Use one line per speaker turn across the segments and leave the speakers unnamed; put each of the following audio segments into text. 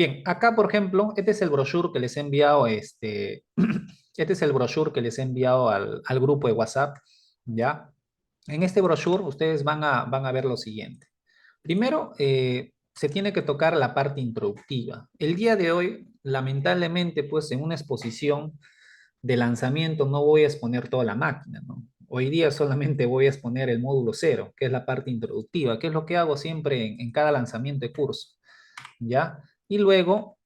Bien, acá, por ejemplo, este es el brochure que les he enviado, este es el brochure que les he enviado al grupo de WhatsApp, ¿ya? En este brochure ustedes van a ver lo siguiente. Primero, se tiene que tocar la parte introductiva. El día de hoy, lamentablemente, pues en una exposición de lanzamiento no voy a exponer toda la máquina, ¿no? Hoy día solamente voy a exponer el módulo cero, que es la parte introductiva, que es lo que hago siempre en cada lanzamiento de curso, ¿ya? Y luego,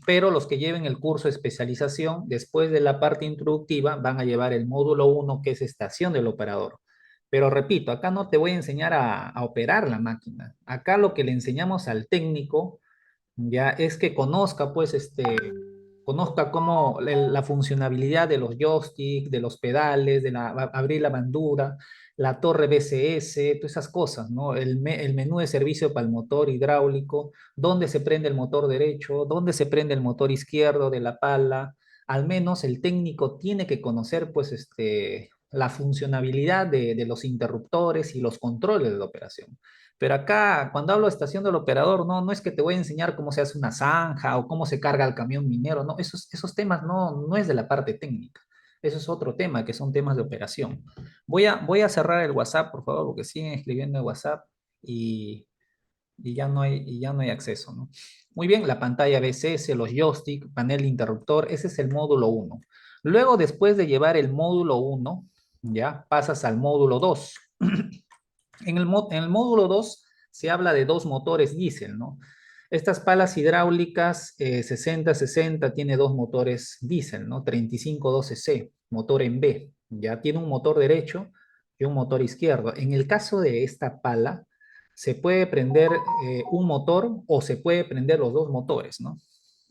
pero los que lleven el curso de especialización, después de la parte introductiva, van a llevar el módulo uno, que es estación del operador. Pero repito, acá no te voy a enseñar a operar la máquina. Acá lo que le enseñamos al técnico ya es que conozca, pues, conozca cómo la funcionalidad de los joysticks, de los pedales, de abrir la bandura, la torre BCS, todas esas cosas, ¿no? El menú de servicio para el motor hidráulico, dónde se prende el motor derecho, dónde se prende el motor izquierdo de la pala. Al menos el técnico tiene que conocer, pues, la funcionalidad de los interruptores y los controles de la operación. Pero acá, cuando hablo de estación del operador, no es que te voy a enseñar cómo se hace una zanja o cómo se carga el camión minero, no, esos temas no es de la parte técnica. Eso es otro tema, que son temas de operación. Voy a cerrar el WhatsApp, por favor, porque siguen escribiendo en WhatsApp y, y ya no hay acceso, ¿no? Muy bien, la pantalla BCS, los joystick, panel de interruptor, ese es el módulo uno. Luego, después de llevar el módulo uno, ya pasas al módulo 2. En el módulo 2 se habla de dos motores diésel, ¿no? Estas palas hidráulicas 60-60 tiene dos motores diésel, ¿no? 3512C, motor en B, ya tiene un motor derecho y un motor izquierdo. En el caso de esta pala, se puede prender un motor o se puede prender los dos motores, ¿no?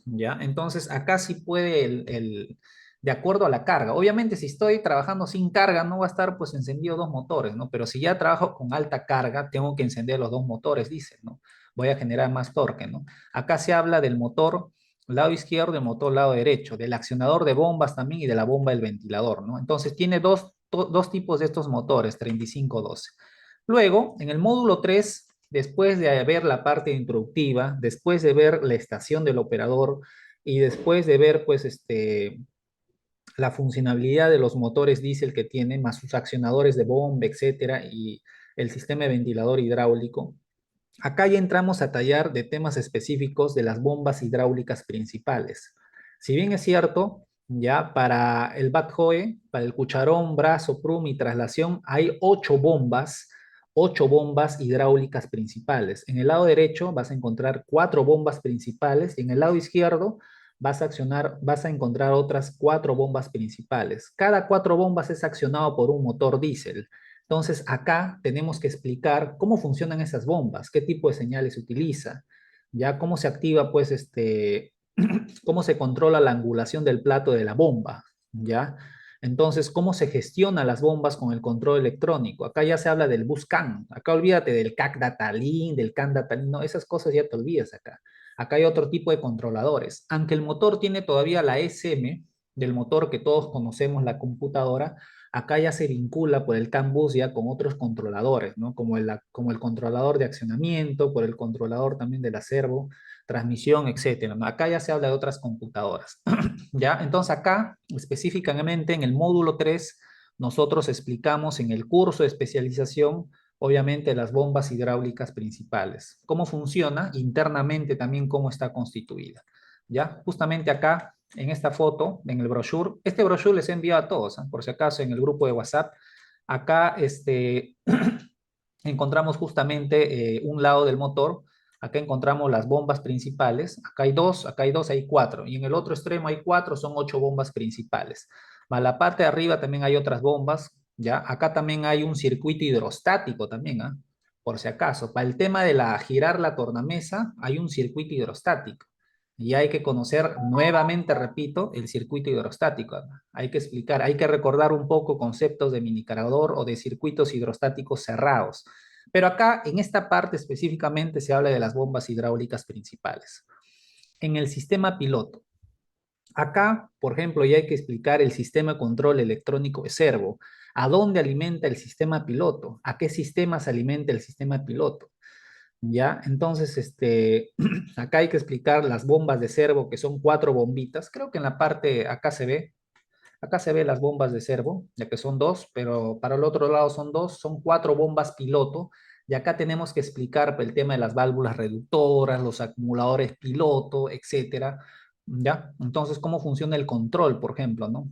¿Ya? Entonces, acá sí puede de acuerdo a la carga. Obviamente, si estoy trabajando sin carga, no va a estar pues encendido dos motores, ¿no? Pero si ya trabajo con alta carga, tengo que encender los dos motores, dice, ¿no? Voy a generar más torque, ¿no? Acá se habla del motor lado izquierdo y el motor lado derecho, del accionador de bombas también y de la bomba del ventilador, ¿no? Entonces, tiene dos tipos de estos motores, 3512. Luego, en el módulo 3, después de ver la parte introductiva, después de ver la estación del operador y después de ver, pues, la funcionalidad de los motores diésel que tiene, más sus accionadores de bomba, etcétera, y el sistema de ventilador hidráulico, acá ya entramos a tallar de temas específicos de las bombas hidráulicas principales. Si bien es cierto, ya para el BAT-JOE, para el cucharón, brazo, prum y traslación, hay ocho bombas hidráulicas principales. En el lado derecho vas a encontrar cuatro bombas principales y en el lado izquierdo vas a encontrar otras cuatro bombas principales. Cada cuatro bombas es accionado por un motor diésel. Entonces, acá tenemos que explicar cómo funcionan esas bombas, qué tipo de señales se utiliza, ya cómo se activa, pues, cómo se controla la angulación del plato de la bomba, ya. Entonces, cómo se gestiona las bombas con el control electrónico. Acá ya se habla del bus CAN. Acá olvídate del CAC Data Link, del CAN Data Link. No, esas cosas ya te olvidas acá. Acá hay otro tipo de controladores. Aunque el motor tiene todavía la SM del motor que todos conocemos, la computadora, acá ya se vincula por el CAN bus ya con otros controladores, ¿no? Como el controlador de accionamiento, por el controlador también del acervo, transmisión, etcétera, ¿no? Acá ya se habla de otras computadoras. ¿Ya? Entonces acá, específicamente en el módulo 3 nosotros explicamos en el curso de especialización, obviamente, las bombas hidráulicas principales, cómo funciona internamente también, cómo está constituida. ¿Ya? Justamente acá, en esta foto, en el brochure, este brochure les he enviado a todos, ¿eh? Por si acaso, en el grupo de WhatsApp, acá encontramos justamente un lado del motor. Acá encontramos las bombas principales. Acá hay dos, hay cuatro. Y en el otro extremo hay cuatro, son ocho bombas principales. A la parte de arriba también hay otras bombas, ¿ya? Acá también hay un circuito hidrostático también, ¿ah? Por si acaso. Para el tema de girar la tornamesa, hay un circuito hidrostático. Y hay que conocer nuevamente, repito, el circuito hidrostático. Hay que explicar, hay que recordar un poco conceptos de minicarador o de circuitos hidrostáticos cerrados. Pero acá, en esta parte específicamente, se habla de las bombas hidráulicas principales. En el sistema piloto. Acá, por ejemplo, ya hay que explicar el sistema de control electrónico de servo. ¿A dónde alimenta el sistema piloto? ¿A qué sistemas alimenta el sistema piloto? ¿Ya? Entonces, acá hay que explicar las bombas de servo, que son 4 bombitas. Creo que en la parte, acá se ve las bombas de servo, ya que son 2, pero para el otro lado son 2, son 4 bombas piloto. Y acá tenemos que explicar el tema de las válvulas reductoras, los acumuladores piloto, etcétera. ¿Ya? Entonces, cómo funciona el control, por ejemplo, ¿no?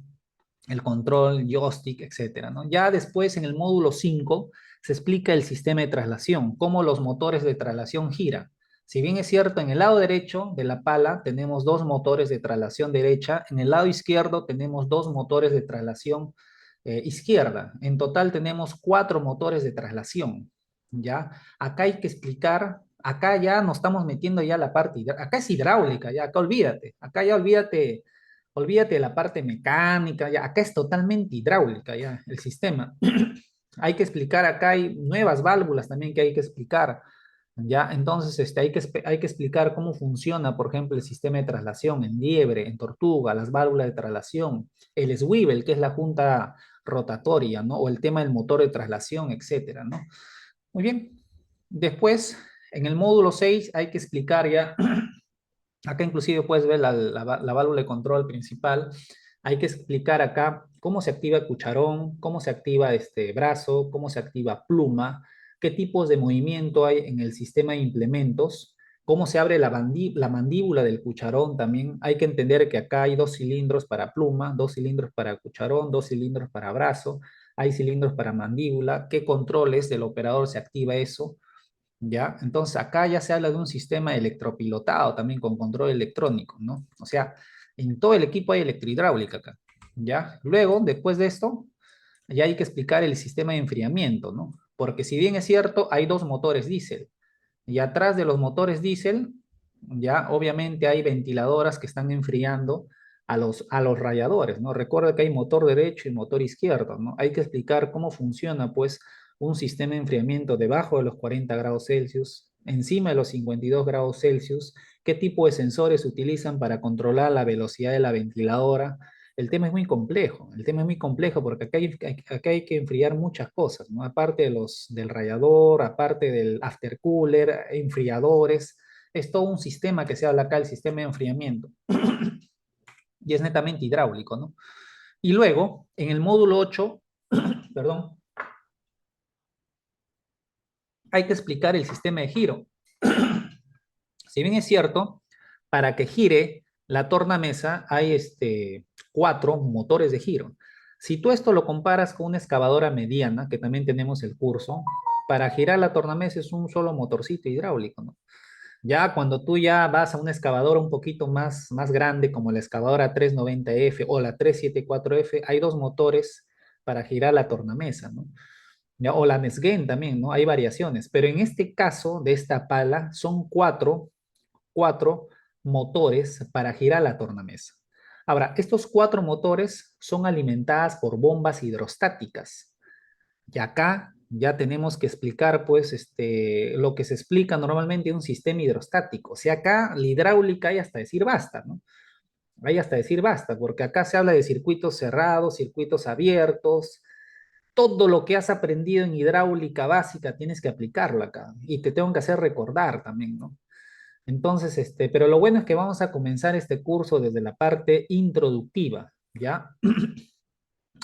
El control, joystick, etcétera, ¿no? Ya después en el módulo 5 se explica el sistema de traslación, cómo los motores de traslación giran. Si bien es cierto, en el lado derecho de la pala tenemos 2 motores de traslación derecha, en el lado izquierdo tenemos 2 motores de traslación izquierda. En total tenemos 4 motores de traslación, ¿ya? Acá hay que explicar, acá ya nos estamos metiendo ya la parte, acá es hidráulica, ya, acá olvídate, acá ya olvídate de la parte mecánica, ya, acá es totalmente hidráulica, ya, el sistema. Hay que explicar, acá hay nuevas válvulas también que hay que explicar, ya, entonces hay que explicar cómo funciona, por ejemplo, el sistema de traslación en liebre, en tortuga, las válvulas de traslación, el swivel, que es la junta rotatoria, ¿no? O el tema del motor de traslación, etcétera, ¿no? Muy bien. Después, en el módulo 6 hay que explicar ya. Acá inclusive puedes ver la válvula de control principal. Hay que explicar acá cómo se activa el cucharón, cómo se activa este brazo, cómo se activa pluma, qué tipos de movimiento hay en el sistema de implementos, cómo se abre la mandíbula del cucharón también. Hay que entender que acá hay 2 cilindros para pluma, 2 cilindros para cucharón, 2 cilindros para brazo, hay cilindros para mandíbula, qué controles del operador se activa eso. ¿Ya? Entonces acá ya se habla de un sistema electropilotado también con control electrónico, ¿no? O sea, en todo el equipo hay electrohidráulica acá, ¿ya? Luego, después de esto, ya hay que explicar el sistema de enfriamiento, ¿no? Porque si bien es cierto, hay 2 motores diésel y atrás de los motores diésel, ya obviamente hay ventiladoras que están enfriando a los radiadores, ¿no? Recuerda que hay motor derecho y motor izquierdo, ¿no? Hay que explicar cómo funciona, pues, un sistema de enfriamiento debajo de los 40 grados Celsius, encima de los 52 grados Celsius, qué tipo de sensores se utilizan para controlar la velocidad de la ventiladora. El tema es muy complejo, el tema es muy complejo porque acá hay que enfriar muchas cosas, ¿no? Aparte del radiador, aparte del aftercooler, enfriadores, es todo un sistema que se habla acá, el sistema de enfriamiento, y es netamente hidráulico, ¿no? Y luego, en el módulo 8, perdón, hay que explicar el sistema de giro. Si bien es cierto, para que gire la tornamesa hay 4 motores de giro. Si tú esto lo comparas con una excavadora mediana, que también tenemos el curso, para girar la tornamesa es un solo motorcito hidráulico, ¿no? Ya cuando tú ya vas a una excavadora un poquito más grande, como la excavadora 390F o la 374F, hay 2 motores para girar la tornamesa, ¿no? Ya, o la Nesgen también, ¿no? Hay variaciones, pero en este caso de esta pala son cuatro motores para girar la tornamesa. Ahora, estos 4 motores son alimentadas por bombas hidrostáticas. Y acá ya tenemos que explicar, pues, lo que se explica normalmente en un sistema hidrostático. O sea, acá la hidráulica hay hasta decir basta, ¿no? Hay hasta decir basta, porque acá se habla de circuitos cerrados, circuitos abiertos. Todo lo que has aprendido en hidráulica básica tienes que aplicarlo acá. Y te tengo que hacer recordar también, ¿no? Entonces, pero lo bueno es que vamos a comenzar este curso desde la parte introductiva, ¿ya?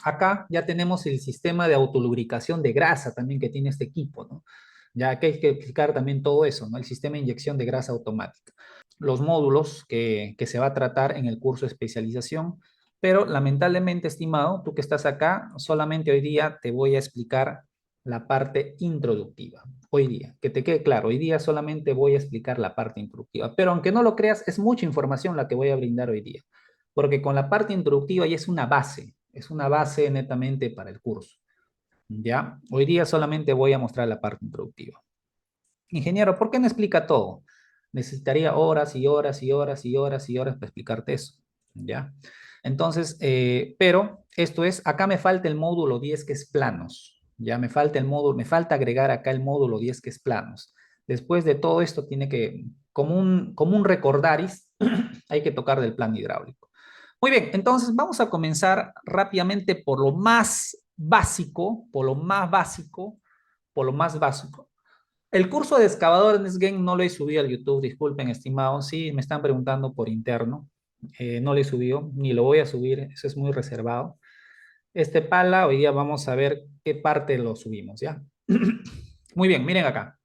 Acá ya tenemos el sistema de autolubricación de grasa también que tiene este equipo, ¿no? Ya que hay que explicar también todo eso, ¿no? El sistema de inyección de grasa automática. Los módulos que se va a tratar en el curso de especialización, pero lamentablemente, estimado, tú que estás acá, solamente hoy día te voy a explicar la parte introductiva. Hoy día, que te quede claro, hoy día solamente voy a explicar la parte introductiva, pero aunque no lo creas, es mucha información la que voy a brindar hoy día, porque con la parte introductiva ya es una base netamente para el curso. ¿Ya? Hoy día solamente voy a mostrar la parte introductiva. Ingeniero, ¿por qué no explica todo? Necesitaría horas y horas y horas y horas y horas para explicarte eso. ¿Ya? Entonces, pero esto es, acá me falta el módulo 10 que es planos. Ya me falta el módulo, me falta agregar acá el módulo 10 que es planos. Después de todo esto tiene que, como un recordaris, hay que tocar del plano hidráulico. Muy bien, entonces vamos a comenzar rápidamente por lo más básico, por lo más básico, por lo más básico. El curso de excavador en Sgen no lo he subido al YouTube, disculpen, estimados. Sí, me están preguntando por interno. No lo he subido, ni lo voy a subir, eso es muy reservado. Este pala, hoy día vamos a ver qué parte lo subimos, ¿ya? Muy bien, miren acá,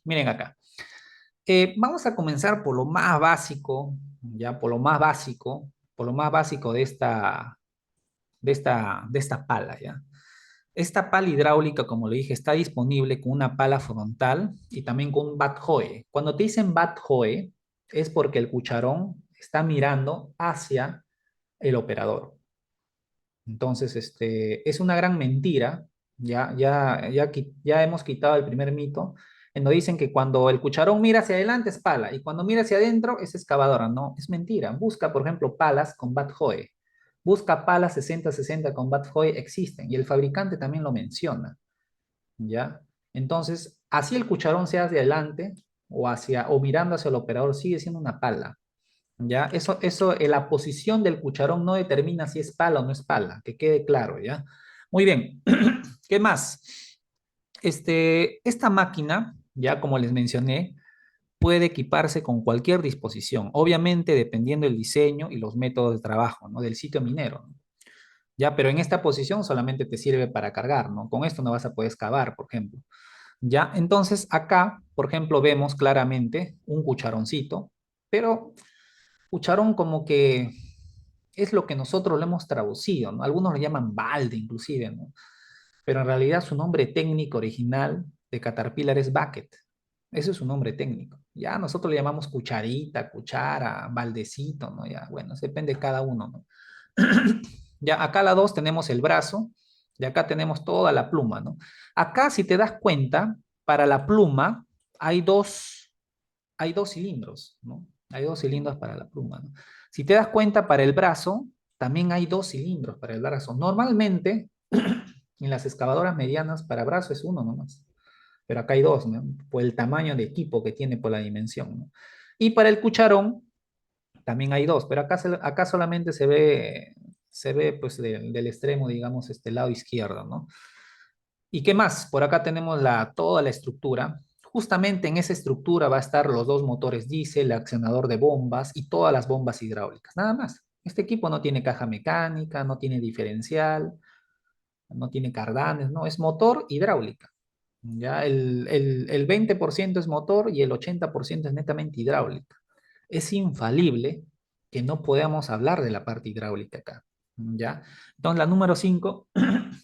miren acá. Vamos a comenzar por lo más básico, ¿ya? Por lo más básico de esta pala, ¿ya? Esta pala hidráulica, como le dije, está disponible con una pala frontal y también con un bat hoe. Cuando te dicen bat hoe, es porque el cucharón está mirando hacia el operador. Entonces, es una gran mentira. Ya hemos quitado el primer mito, en donde dicen que cuando el cucharón mira hacia adelante es pala y cuando mira hacia adentro es excavadora. No, es mentira. Busca, por ejemplo, palas con bat hoe. Busca palas 60-60 con bat hoe, existen y el fabricante también lo menciona. ¿Ya? Entonces, así el cucharón sea hacia adelante o mirando hacia el operador, sigue siendo una pala. ¿Ya? La posición del cucharón no determina si es pala o no es pala, que quede claro, ¿ya? Muy bien. ¿Qué más? Esta máquina, ya como les mencioné, puede equiparse con cualquier disposición, obviamente dependiendo del diseño y los métodos de trabajo, ¿no? Del sitio minero, ¿no? Ya, pero en esta posición solamente te sirve para cargar, ¿no? Con esto no vas a poder excavar, por ejemplo. Ya, entonces acá, por ejemplo, vemos claramente un cucharoncito, pero cucharón como que es lo que nosotros lo hemos traducido, ¿no? Algunos lo llaman balde inclusive, ¿no? Pero en realidad su nombre técnico original de Caterpillar es bucket. Ese es su nombre técnico. Ya nosotros le llamamos cucharita, cuchara, baldecito, ¿no? Ya, bueno, depende de cada uno, ¿no? Ya acá a la 2 tenemos el brazo y acá tenemos toda la pluma, ¿no? Acá, si te das cuenta, para la pluma hay dos cilindros, ¿no? Hay dos cilindros para la pluma, ¿no? Si te das cuenta, para el brazo, también hay dos cilindros para el brazo. Normalmente, en las excavadoras medianas, para brazo es uno nomás. Pero acá hay dos, ¿no? Por el tamaño de equipo que tiene, por la dimensión, ¿no? Y para el cucharón, también hay dos, pero acá solamente se ve pues del extremo, digamos, este lado izquierdo, ¿no? ¿Y qué más? Por acá tenemos toda la estructura. Justamente en esa estructura va a estar los dos motores diésel, el accionador de bombas y todas las bombas hidráulicas. Nada más. Este equipo no tiene caja mecánica, no tiene diferencial, no tiene cardanes, no, es motor hidráulica. Ya el 20% es motor y el 80% es netamente hidráulica. Es infalible que no podamos hablar de la parte hidráulica acá. ¿Ya? Entonces la número 5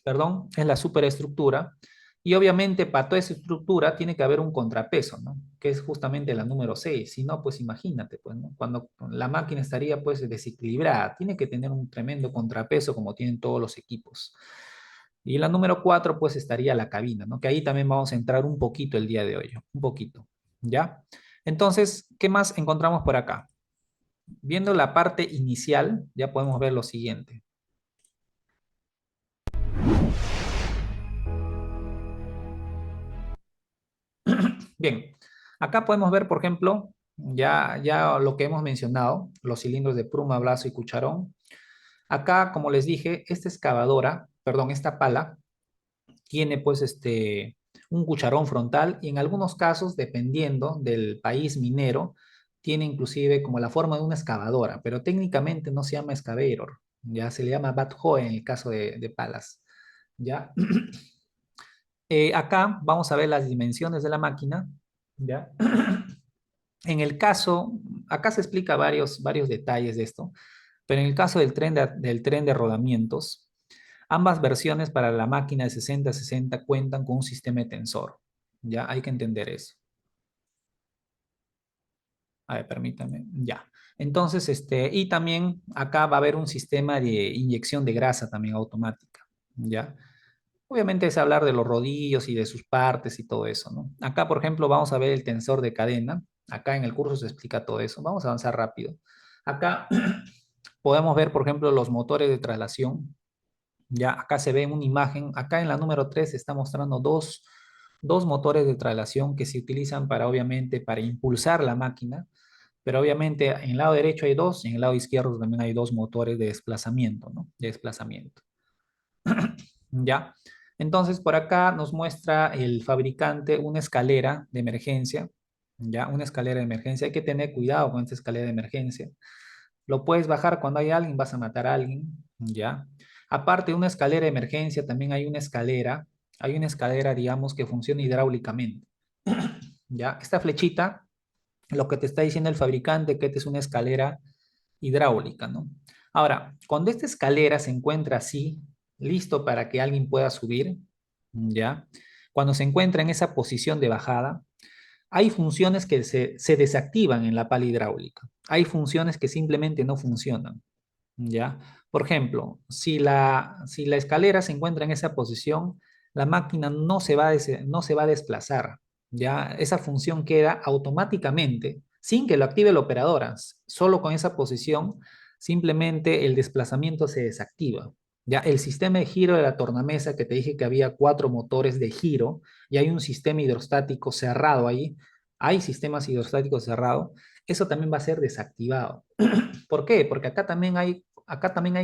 perdón, es la superestructura. Y obviamente para toda esa estructura tiene que haber un contrapeso, ¿no? Que es justamente la número 6. Si no, pues imagínate, pues, ¿no? Cuando la máquina estaría pues desequilibrada, tiene que tener un tremendo contrapeso como tienen todos los equipos. Y la número 4 pues estaría la cabina, ¿no? Que ahí también vamos a entrar un poquito el día de hoy, un poquito, ¿ya? Entonces, ¿qué más encontramos por acá? Viendo la parte inicial, ya podemos ver lo siguiente. Bien, acá podemos ver, por ejemplo, ya lo que hemos mencionado, los cilindros de pluma, brazo y cucharón. Acá, como les dije, esta excavadora, perdón, esta pala, tiene pues un cucharón frontal y en algunos casos, dependiendo del país minero, tiene inclusive como la forma de una excavadora, pero técnicamente no se llama excavator, ya se le llama bat hoe en el caso de palas, ¿ya? Acá vamos a ver las dimensiones de la máquina, ¿ya? En el caso, acá se explica varios detalles de esto, pero en el caso del tren de rodamientos, ambas versiones para la máquina de 60-60 cuentan con un sistema de tensor. Ya, hay que entender eso. A ver, permítame. Ya. Entonces, y también acá va a haber un sistema de inyección de grasa también automática. Ya. Obviamente es hablar de los rodillos y de sus partes y todo eso, ¿no? Acá, por ejemplo, vamos a ver el tensor de cadena. Acá en el curso se explica todo eso. Vamos a avanzar rápido. Acá podemos ver, por ejemplo, los motores de traslación. Ya acá se ve en una imagen. Acá en la número 3 se está mostrando dos motores de traslación que se utilizan para, obviamente, para impulsar la máquina. Pero obviamente en el lado derecho hay dos y en el lado izquierdo también hay dos motores de desplazamiento, ¿no? De desplazamiento. ¿Ya? Entonces, por acá nos muestra el fabricante una escalera de emergencia, ¿ya? Una escalera de emergencia. Hay que tener cuidado con esta escalera de emergencia. Lo puedes bajar cuando hay alguien, vas a matar a alguien, ¿ya? Aparte de una escalera de emergencia, también hay una escalera, digamos, que funciona hidráulicamente, ¿ya? Esta flechita, lo que te está diciendo el fabricante, que esta es una escalera hidráulica, ¿no? Ahora, cuando esta escalera se encuentra así, listo para que alguien pueda subir, ¿ya? Cuando se encuentra en esa posición de bajada, hay funciones que se desactivan en la pala hidráulica. Hay funciones que simplemente no funcionan, ¿ya? Por ejemplo, si la escalera se encuentra en esa posición, la máquina no se va a desplazar, ¿ya? Esa función queda automáticamente, sin que lo active el operador. Solo con esa posición, simplemente el desplazamiento se desactiva. Ya el sistema de giro de la tornamesa, que te dije que había 4 motores de giro y hay un sistema hidrostático cerrado ahí, hay sistemas hidrostáticos cerrados, eso también va a ser desactivado. ¿Por qué? Porque acá también hay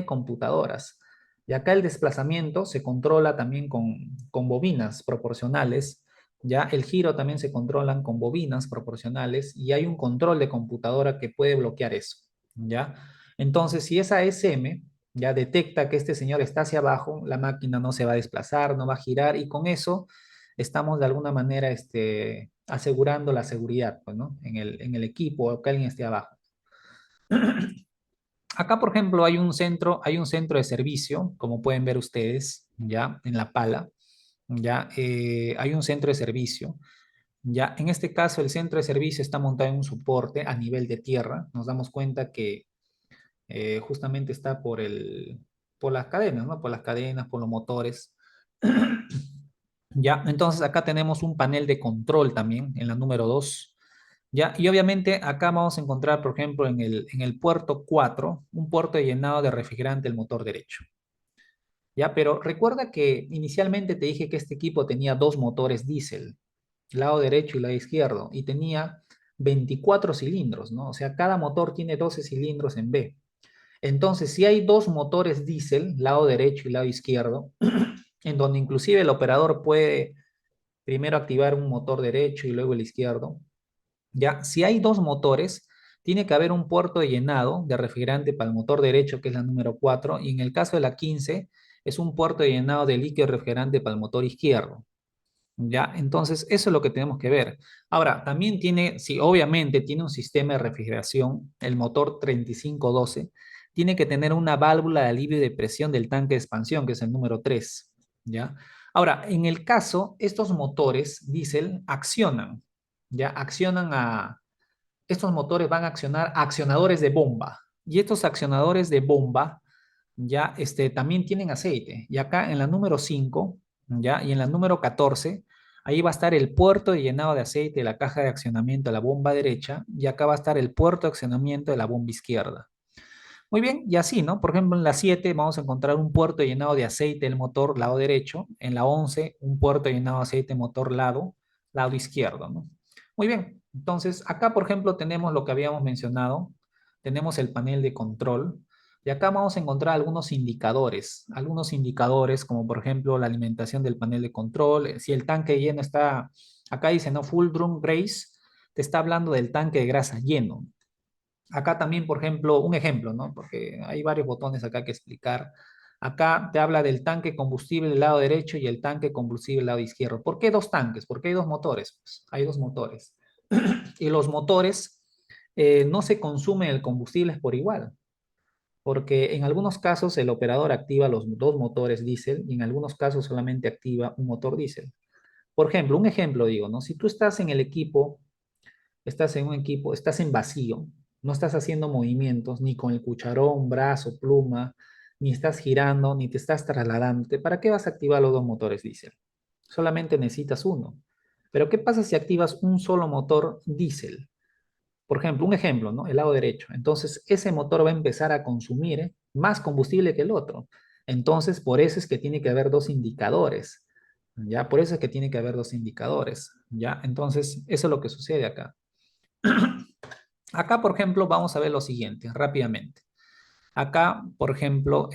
computadoras. Y acá el desplazamiento se controla también con bobinas proporcionales. Ya el giro también se controlan con bobinas proporcionales y hay un control de computadora que puede bloquear eso. ¿Ya? Entonces, si esa SM ya detecta que este señor está hacia abajo, la máquina no se va a desplazar, no va a girar y con eso estamos de alguna manera asegurando la seguridad, pues, ¿no? En el equipo o que alguien esté abajo. Acá, por ejemplo, hay un centro de servicio, como pueden ver ustedes, ya, en la pala, ya, hay un centro de servicio, ya, en este caso el centro de servicio está montado en un soporte a nivel de tierra, nos damos cuenta que justamente está por las cadenas, ¿no? Por las cadenas, por los motores, ya, entonces acá tenemos un panel de control también, en la número 2. Ya, y obviamente acá vamos a encontrar, por ejemplo, en el puerto 4 un puerto de llenado de refrigerante del motor derecho. Ya, pero recuerda que inicialmente te dije que este equipo tenía 2 motores diésel, lado derecho y lado izquierdo, y tenía 24 cilindros, ¿no? O sea, cada motor tiene 12 cilindros en B. Entonces, si hay 2 motores diésel, lado derecho y lado izquierdo, en donde inclusive el operador puede primero activar un motor derecho y luego el izquierdo, ya, si hay 2 motores, tiene que haber un puerto de llenado de refrigerante para el motor derecho, que es la número 4, y en el caso de la 15, es un puerto de llenado de líquido refrigerante para el motor izquierdo. Ya, entonces eso es lo que tenemos que ver. Ahora, también tiene, sí, obviamente tiene un sistema de refrigeración, el motor 3512, tiene que tener una válvula de alivio de presión del tanque de expansión, que es el número 3. ¿Ya? Ahora, en el caso, estos motores diésel accionan, ¿ya? Estos motores van a accionar accionadores de bomba. Y estos accionadores de bomba ya también tienen aceite. Y acá en la número 5 ya, y en la número 14 ahí va a estar el puerto de llenado de aceite de la caja de accionamiento de la bomba derecha, y acá va a estar el puerto de accionamiento de la bomba izquierda. Muy bien, y así, ¿no? Por ejemplo, en la 7 vamos a encontrar un puerto llenado de aceite del motor lado derecho, en la 11 un puerto llenado de aceite motor lado izquierdo, ¿no? Muy bien, entonces acá, por ejemplo, tenemos lo que habíamos mencionado, tenemos el panel de control, y acá vamos a encontrar algunos indicadores como por ejemplo la alimentación del panel de control, si el tanque lleno está, acá dice, ¿no? Full drum race, te está hablando del tanque de grasa lleno. Acá también, por ejemplo, un ejemplo, ¿no? Porque hay varios botones acá que explicar. Acá te habla del tanque combustible del lado derecho y el tanque combustible del lado izquierdo. ¿Por qué 2 tanques? ¿Por qué hay 2 motores? Pues hay 2 motores. Y los motores no se consumen el combustible por igual, porque en algunos casos el operador activa los 2 motores diésel y en algunos casos solamente activa un motor diésel. Por ejemplo, un ejemplo digo, ¿no? Si tú estás en el equipo, estás en un equipo, estás en vacío, no estás haciendo movimientos ni con el cucharón, brazo, pluma, ni estás girando, ni te estás trasladando. ¿Para qué vas a activar los 2 motores diésel? Solamente necesitas uno. Pero ¿qué pasa si activas un solo motor diésel? Por ejemplo, un ejemplo, ¿no? El lado derecho. Entonces, ese motor va a empezar a consumir más combustible que el otro. Entonces, por eso es que tiene que haber 2 indicadores. ¿Ya? Por eso es que tiene que haber 2 indicadores. ¿Ya? Entonces, eso es lo que sucede acá. Acá, por ejemplo, vamos a ver lo siguiente, rápidamente. Acá, por ejemplo,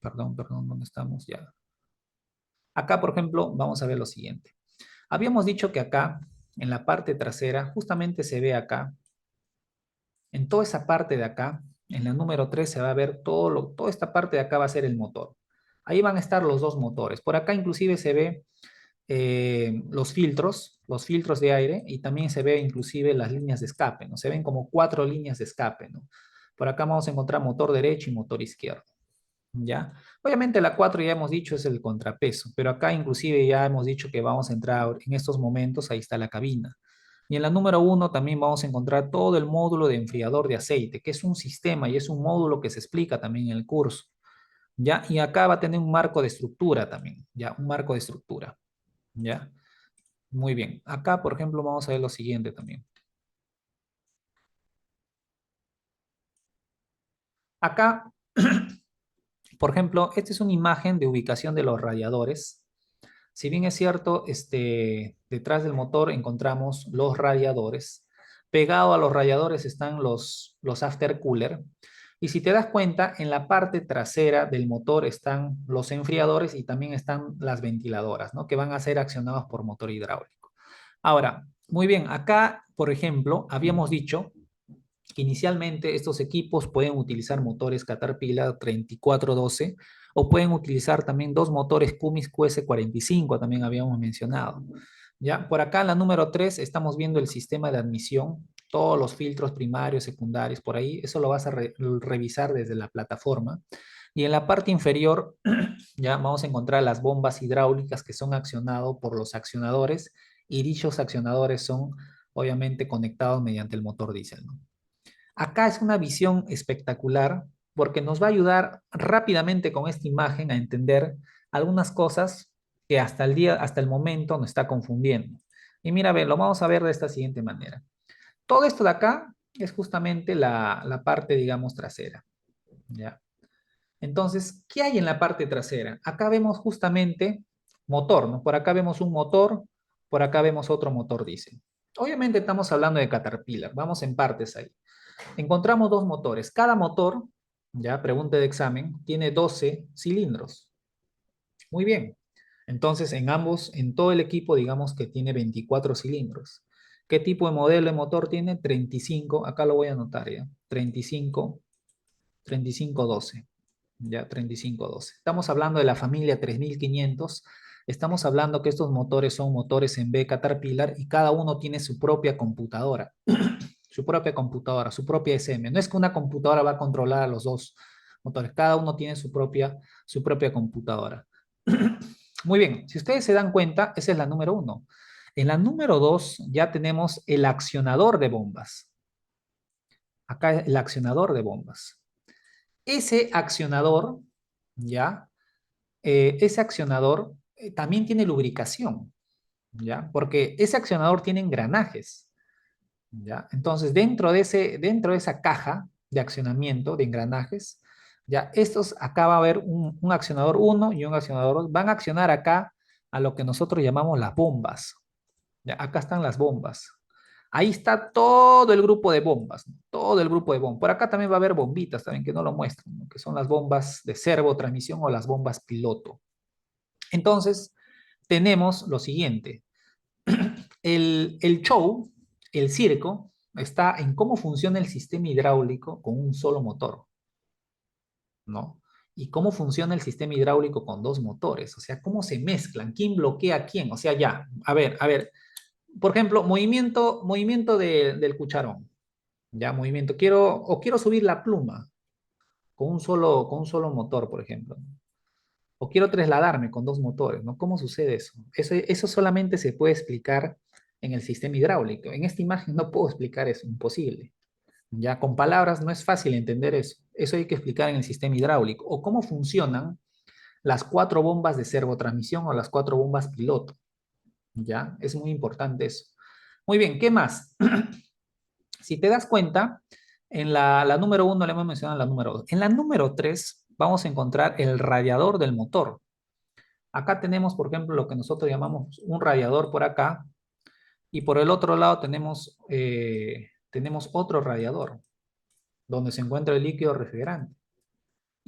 perdón, ¿dónde estamos ya? Acá, por ejemplo, vamos a ver lo siguiente. Habíamos dicho que acá, en la parte trasera, justamente se ve acá, en toda esa parte de acá, en la número 3 se va a ver toda esta parte de acá va a ser el motor. Ahí van a estar los dos motores. Por acá inclusive se ve los filtros de aire y también se ve inclusive las líneas de escape, ¿no? Se ven como 4 líneas de escape, ¿no? Por acá vamos a encontrar motor derecho y motor izquierdo, ¿ya? Obviamente la 4 ya hemos dicho es el contrapeso, pero acá inclusive ya hemos dicho que vamos a entrar en estos momentos, ahí está la cabina. Y en la número 1 también vamos a encontrar todo el módulo de enfriador de aceite, que es un sistema y es un módulo que se explica también en el curso, ¿ya? Y acá va a tener un marco de estructura también, ¿ya? Un marco de estructura, ¿ya? Muy bien. Acá, por ejemplo, vamos a ver lo siguiente también. Acá, por ejemplo, esta es una imagen de ubicación de los radiadores. Si bien es cierto, detrás del motor encontramos los radiadores. Pegado a los radiadores están los aftercooler. Y si te das cuenta, en la parte trasera del motor están los enfriadores y también están las ventiladoras, ¿no? Que van a ser accionados por motor hidráulico. Ahora, muy bien, acá, por ejemplo, habíamos dicho que inicialmente estos equipos pueden utilizar motores Caterpillar 3412 o pueden utilizar también dos motores Cummins QS45, también habíamos mencionado. ¿Ya? Por acá en la número 3 estamos viendo el sistema de admisión, todos los filtros primarios, secundarios, por ahí, eso lo vas a revisar desde la plataforma. Y en la parte inferior ya vamos a encontrar las bombas hidráulicas que son accionadas por los accionadores y dichos accionadores son obviamente conectados mediante el motor diésel, ¿no? Acá es una visión espectacular porque nos va a ayudar rápidamente con esta imagen a entender algunas cosas que hasta el momento nos está confundiendo. Y mira, lo vamos a ver de esta siguiente manera. Todo esto de acá es justamente la parte, digamos, trasera. ¿Ya? Entonces, ¿qué hay en la parte trasera? Acá vemos justamente motor, ¿no? Por acá vemos un motor, por acá vemos otro motor diésel. Obviamente estamos hablando de Caterpillar, vamos en partes ahí. Encontramos dos motores. Cada motor, ya pregunta de examen, tiene 12 cilindros. Muy bien. Entonces, en todo el equipo, digamos que tiene 24 cilindros. ¿Qué tipo de modelo de motor tiene? 35, acá lo voy a anotar ya. 3512. Ya, 3512. Estamos hablando de la familia 3500. Estamos hablando que estos motores son motores en B Caterpillar y cada uno tiene su propia computadora. Su propia computadora, su propia SM. No es que una computadora va a controlar a los dos motores, cada uno tiene su propia computadora. Muy bien, si ustedes se dan cuenta, esa es la número 1. En la número 2 ya tenemos el accionador de bombas. Acá el accionador de bombas. Ese accionador, ¿ya? Ese accionador también tiene lubricación, ¿ya? Porque ese accionador tiene engranajes. ¿Ya? Entonces, dentro de esa caja de accionamiento de engranajes, ya acá va a haber un accionador uno y un accionador 2, van a accionar acá a lo que nosotros llamamos las bombas. ¿Ya? Acá están las bombas. Ahí está todo el grupo de bombas, ¿no? Todo el grupo de bombas. Por acá también va a haber bombitas también que no lo muestran, ¿no? Que son las bombas de servo transmisión o las bombas piloto. Entonces, tenemos lo siguiente. El show, el circo, está en cómo funciona el sistema hidráulico con un solo motor, ¿no? Y cómo funciona el sistema hidráulico con dos motores, o sea, cómo se mezclan, quién bloquea a quién, o sea, ya, a ver, por ejemplo, movimiento del cucharón, ya, quiero subir la pluma con un solo motor, por ejemplo, o quiero trasladarme con dos motores, ¿no? ¿Cómo sucede eso? Eso solamente se puede explicar en el sistema hidráulico. En esta imagen no puedo explicar eso, imposible. Ya con palabras no es fácil entender eso. Eso hay que explicar en el sistema hidráulico. O cómo funcionan las cuatro bombas de servotransmisión o las cuatro bombas piloto. Ya, es muy importante eso. Muy bien, ¿qué más? Si te das cuenta, en la número 1 le hemos mencionado la número 2. En la número 3 vamos a encontrar el radiador del motor. Acá tenemos, por ejemplo, lo que nosotros llamamos un radiador por acá y por el otro lado tenemos otro radiador donde se encuentra el líquido refrigerante.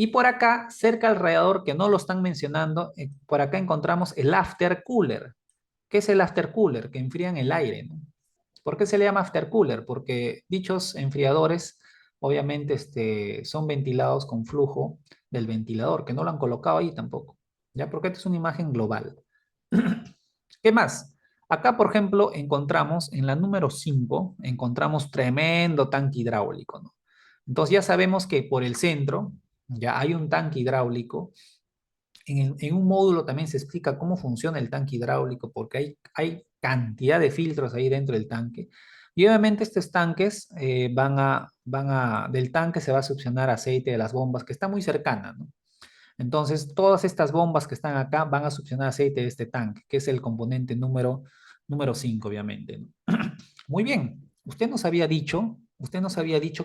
Y por acá, cerca al radiador, que no lo están mencionando, por acá encontramos el after cooler. ¿Qué es el after cooler? Que enfrían el aire, ¿no? ¿Por qué se le llama after cooler? Porque dichos enfriadores, obviamente, son ventilados con flujo del ventilador, que no lo han colocado ahí tampoco, ¿ya? Porque esta es una imagen global. ¿Qué más? Acá, por ejemplo, encontramos, en la número 5 encontramos tremendo tanque hidráulico, ¿no? Entonces ya sabemos que por el centro ya hay un tanque hidráulico. En un módulo también se explica cómo funciona el tanque hidráulico, porque hay cantidad de filtros ahí dentro del tanque. Y obviamente estos tanques del tanque se va a succionar aceite de las bombas, que está muy cercana, ¿no? Entonces, todas estas bombas que están acá van a succionar aceite de este tanque, que es el componente número 5, obviamente, ¿no? Muy bien, usted nos había dicho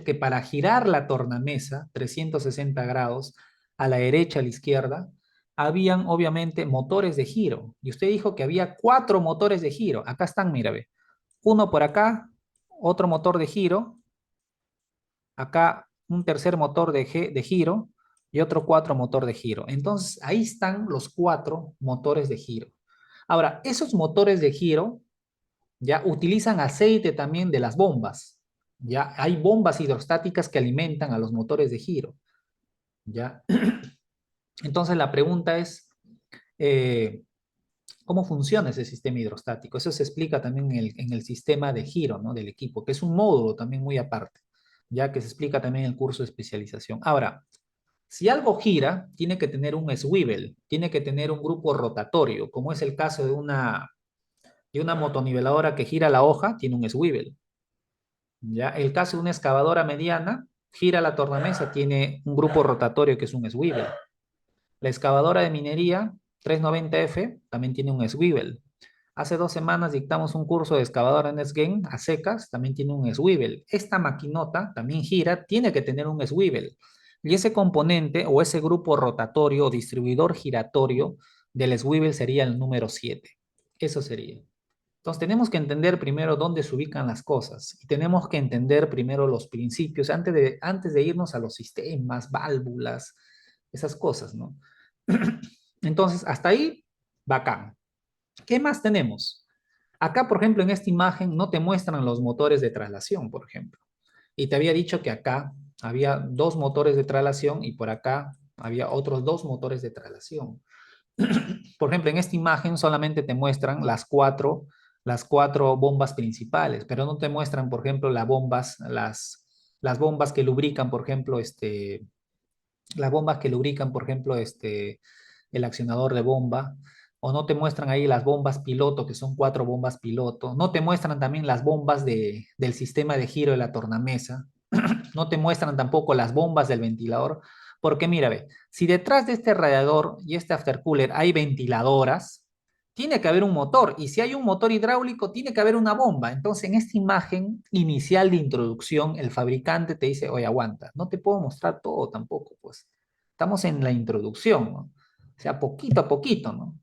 que para girar la tornamesa 360 grados a la derecha, a la izquierda, habían obviamente motores de giro. Y usted dijo que había 4 motores de giro. Acá están, mira, ve. Uno por acá, otro motor de giro, acá un tercer motor de giro y otro 4 motor de giro. Entonces, ahí están los 4 motores de giro. Ahora, esos motores de giro ya utilizan aceite también de las bombas. Ya hay bombas hidrostáticas que alimentan a los motores de giro. Ya. Entonces, la pregunta es, eh, ¿cómo funciona ese sistema hidrostático? Eso se explica también en el sistema de giro, ¿no? Del equipo, que es un módulo también muy aparte, ya que se explica también en el curso de especialización. Ahora, si algo gira, tiene que tener un swivel, tiene que tener un grupo rotatorio, como es el caso de una motoniveladora que gira la hoja, tiene un swivel. ¿Ya? El caso de una excavadora mediana, gira la tornamesa, tiene un grupo rotatorio que es un swivel. La excavadora de minería 390F también tiene un swivel. Hace 2 semanas dictamos un curso de excavadora Nesgen a secas, también tiene un swivel. Esta maquinota también gira, tiene que tener un swivel. Y ese componente o ese grupo rotatorio o distribuidor giratorio del swivel sería el número 7. Eso sería. Entonces tenemos que entender primero dónde se ubican las cosas y tenemos que entender primero los principios antes de irnos a los sistemas, válvulas, esas cosas, ¿no? Entonces, hasta ahí, bacán. ¿Qué más tenemos? Acá, por ejemplo, en esta imagen no te muestran los motores de traslación, por ejemplo. Y te había dicho que acá había 2 motores de traslación y por acá había otros 2 motores de traslación. Por ejemplo, en esta imagen solamente te muestran las cuatro bombas principales, pero no te muestran, por ejemplo, las bombas que lubrican, por ejemplo, el accionador de bomba, o no te muestran ahí las bombas piloto, que son 4 bombas piloto, no te muestran también las bombas del sistema de giro de la tornamesa, no te muestran tampoco las bombas del ventilador, porque mira, ve, si detrás de este radiador y este aftercooler hay ventiladoras, tiene que haber un motor, y si hay un motor hidráulico, tiene que haber una bomba. Entonces, en esta imagen inicial de introducción, el fabricante te dice, oye, aguanta, no te puedo mostrar todo tampoco, pues. Estamos en la introducción, ¿no? O sea, poquito a poquito, ¿no?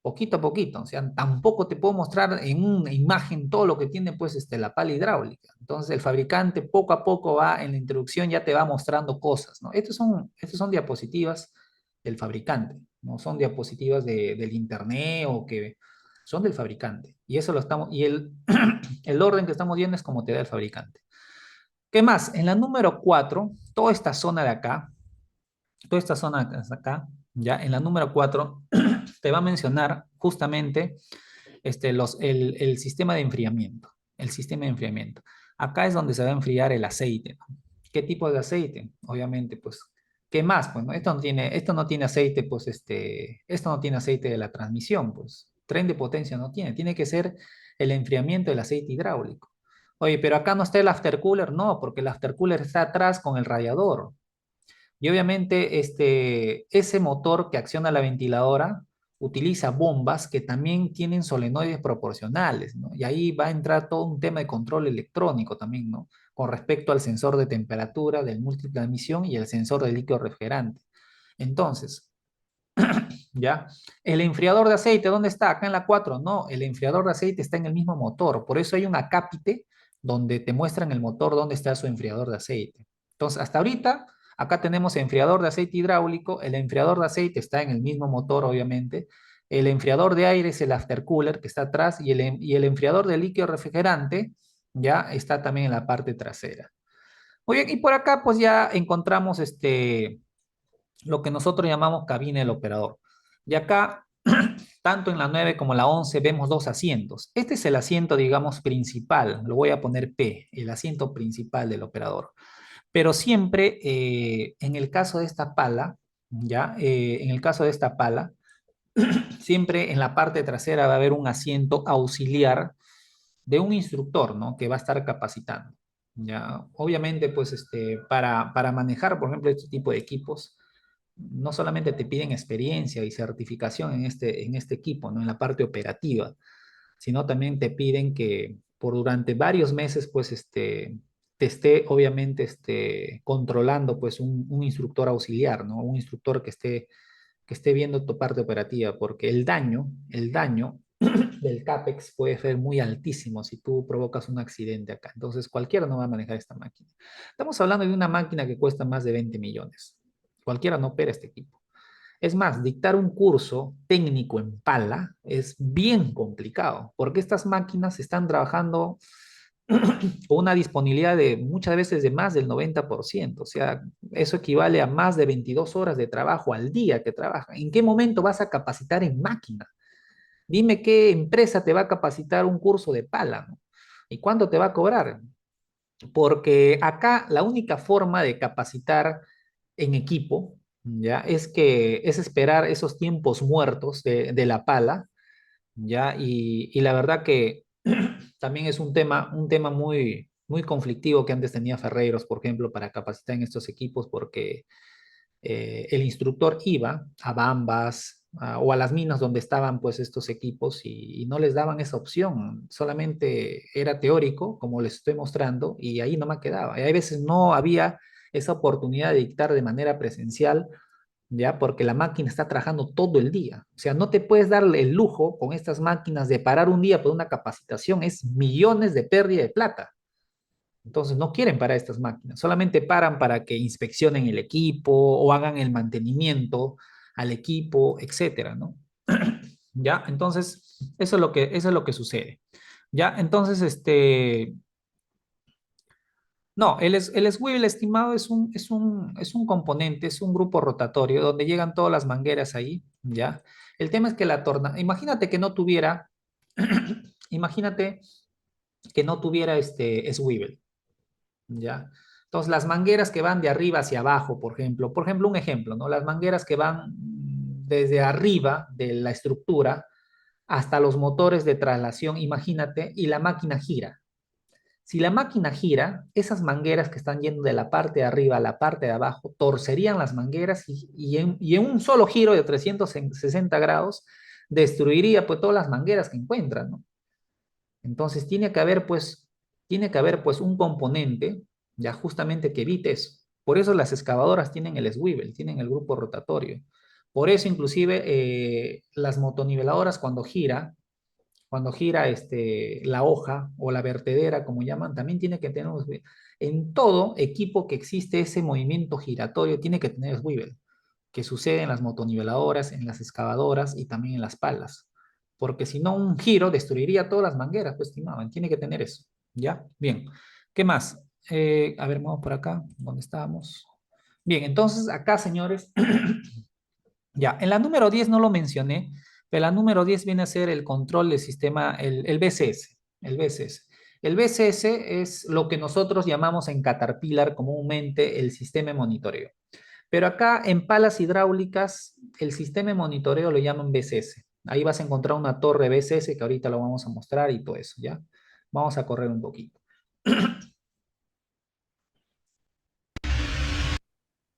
Poquito a poquito, o sea, tampoco te puedo mostrar en una imagen todo lo que tiene pues la pala hidráulica. Entonces el fabricante poco a poco va en la introducción ya te va mostrando cosas, ¿no? Estas son diapositivas del fabricante, no son diapositivas del internet o que son del fabricante. Y eso lo estamos, y el orden que estamos viendo es como te da el fabricante. ¿Qué más? En la número 4 toda esta zona de acá, toda esta zona de acá, ya en la número 4 te va a mencionar justamente el sistema de enfriamiento. El sistema de enfriamiento. Acá es donde se va a enfriar el aceite, ¿no? ¿Qué tipo de aceite? Obviamente, pues, ¿qué más? Pues, ¿no? Esto no tiene aceite, pues, esto no tiene aceite de la transmisión, pues, tren de potencia no tiene. Tiene que ser el enfriamiento del aceite hidráulico. Oye, pero acá no está el aftercooler, no, porque el aftercooler está atrás con el radiador. Y obviamente ese motor que acciona la ventiladora utiliza bombas que también tienen solenoides proporcionales, ¿no? Y ahí va a entrar todo un tema de control electrónico también, ¿no? Con respecto al sensor de temperatura, del múltiple de emisión y el sensor de líquido refrigerante. Entonces, ¿ya? El enfriador de aceite, ¿dónde está? Acá en la 4. No, el enfriador de aceite está en el mismo motor. Por eso hay un acápite donde te muestran el motor dónde está su enfriador de aceite. Entonces, hasta ahorita Acá tenemos enfriador de aceite hidráulico. El enfriador de aceite está en el mismo motor, obviamente. El enfriador de aire es el aftercooler que está atrás y el enfriador de líquido refrigerante ya está también en la parte trasera. Muy bien, y por acá pues ya encontramos lo que nosotros llamamos cabina del operador. Y acá, tanto en la 9 como en la 11 vemos dos asientos. Este es el asiento, digamos, principal. Lo voy a poner P, el asiento principal del operador. Pero siempre, en el caso de esta pala, ¿ya? En el caso de esta pala, siempre en la parte trasera va a haber un asiento auxiliar de un instructor, ¿no? Que va a estar capacitando. Ya, obviamente, pues, para manejar, por ejemplo, este tipo de equipos, no solamente te piden experiencia y certificación en este equipo, ¿no? En la parte operativa, sino también te piden que por durante varios meses, pues, te esté, obviamente, controlando, pues, un instructor auxiliar, ¿no? Un instructor que esté viendo tu parte operativa, porque el daño del CAPEX puede ser muy altísimo si tú provocas un accidente acá. Entonces, cualquiera no va a manejar esta máquina. Estamos hablando de una máquina que cuesta más de 20 millones. Cualquiera no opera este equipo. Es más, dictar un curso técnico en pala es bien complicado, porque estas máquinas están trabajando con una disponibilidad de muchas veces de más del 90%. O sea, eso equivale a más de 22 horas de trabajo al día que trabaja. ¿En qué momento vas a capacitar en máquina? Dime qué empresa te va a capacitar un curso de pala, ¿no? ¿Y cuánto te va a cobrar? Porque acá la única forma de capacitar en equipo, ¿ya? Es esperar esos tiempos muertos de la pala, ¿ya? Y la verdad que también es un tema muy, muy conflictivo que antes tenía Ferreiros, por ejemplo, para capacitar en estos equipos, porque el instructor iba a Bambas o a las minas donde estaban pues estos equipos y no les daban esa opción, solamente era teórico, como les estoy mostrando, y ahí no me quedaba. Y hay veces no había esa oportunidad de dictar de manera presencial, ya porque la máquina está trabajando todo el día. O sea, no te puedes dar el lujo con estas máquinas de parar un día por una capacitación, es millones de pérdida de plata. Entonces no quieren parar estas máquinas, solamente paran para que inspeccionen el equipo o hagan el mantenimiento al equipo, etcétera, ¿no? Ya, entonces eso es lo que sucede. Ya, entonces no, el swivel estimado es un componente, es un grupo rotatorio donde llegan todas las mangueras ahí, ¿ya? El tema es que la torna, imagínate que no tuviera, imagínate que no tuviera este swivel, ¿ya? Entonces, las mangueras que van de arriba hacia abajo, por ejemplo, un ejemplo, ¿no? Las mangueras que van desde arriba de la estructura hasta los motores de traslación, imagínate, y la máquina gira. Si la máquina gira, esas mangueras que están yendo de la parte de arriba a la parte de abajo, torcerían las mangueras y en un solo giro de 360 grados destruiría pues todas las mangueras que encuentran, ¿no? Entonces tiene que haber pues un componente ya justamente que evite eso. Por eso las excavadoras tienen el swivel, tienen el grupo rotatorio. Por eso inclusive las motoniveladoras cuando gira la hoja o la vertedera, como llaman, también tiene que tener un swivel. En todo equipo que existe ese movimiento giratorio tiene que tener swivel, que sucede en las motoniveladoras, en las excavadoras y también en las palas. Porque si no, un giro destruiría todas las mangueras, pues, estimado. Tiene que tener eso. ¿Ya? Bien. ¿Qué más? A ver, vamos por acá, ¿dónde estábamos? Bien, entonces acá, señores, ya, en la número 10 no lo mencioné, pero la número 10 viene a ser el control del sistema, el BCS, el BCS. El BCS es lo que nosotros llamamos en Caterpillar comúnmente el sistema de monitoreo. Pero acá en palas hidráulicas, el sistema de monitoreo lo llaman BCS. Ahí vas a encontrar una torre BCS que ahorita lo vamos a mostrar y todo eso, ¿ya? Vamos a correr un poquito.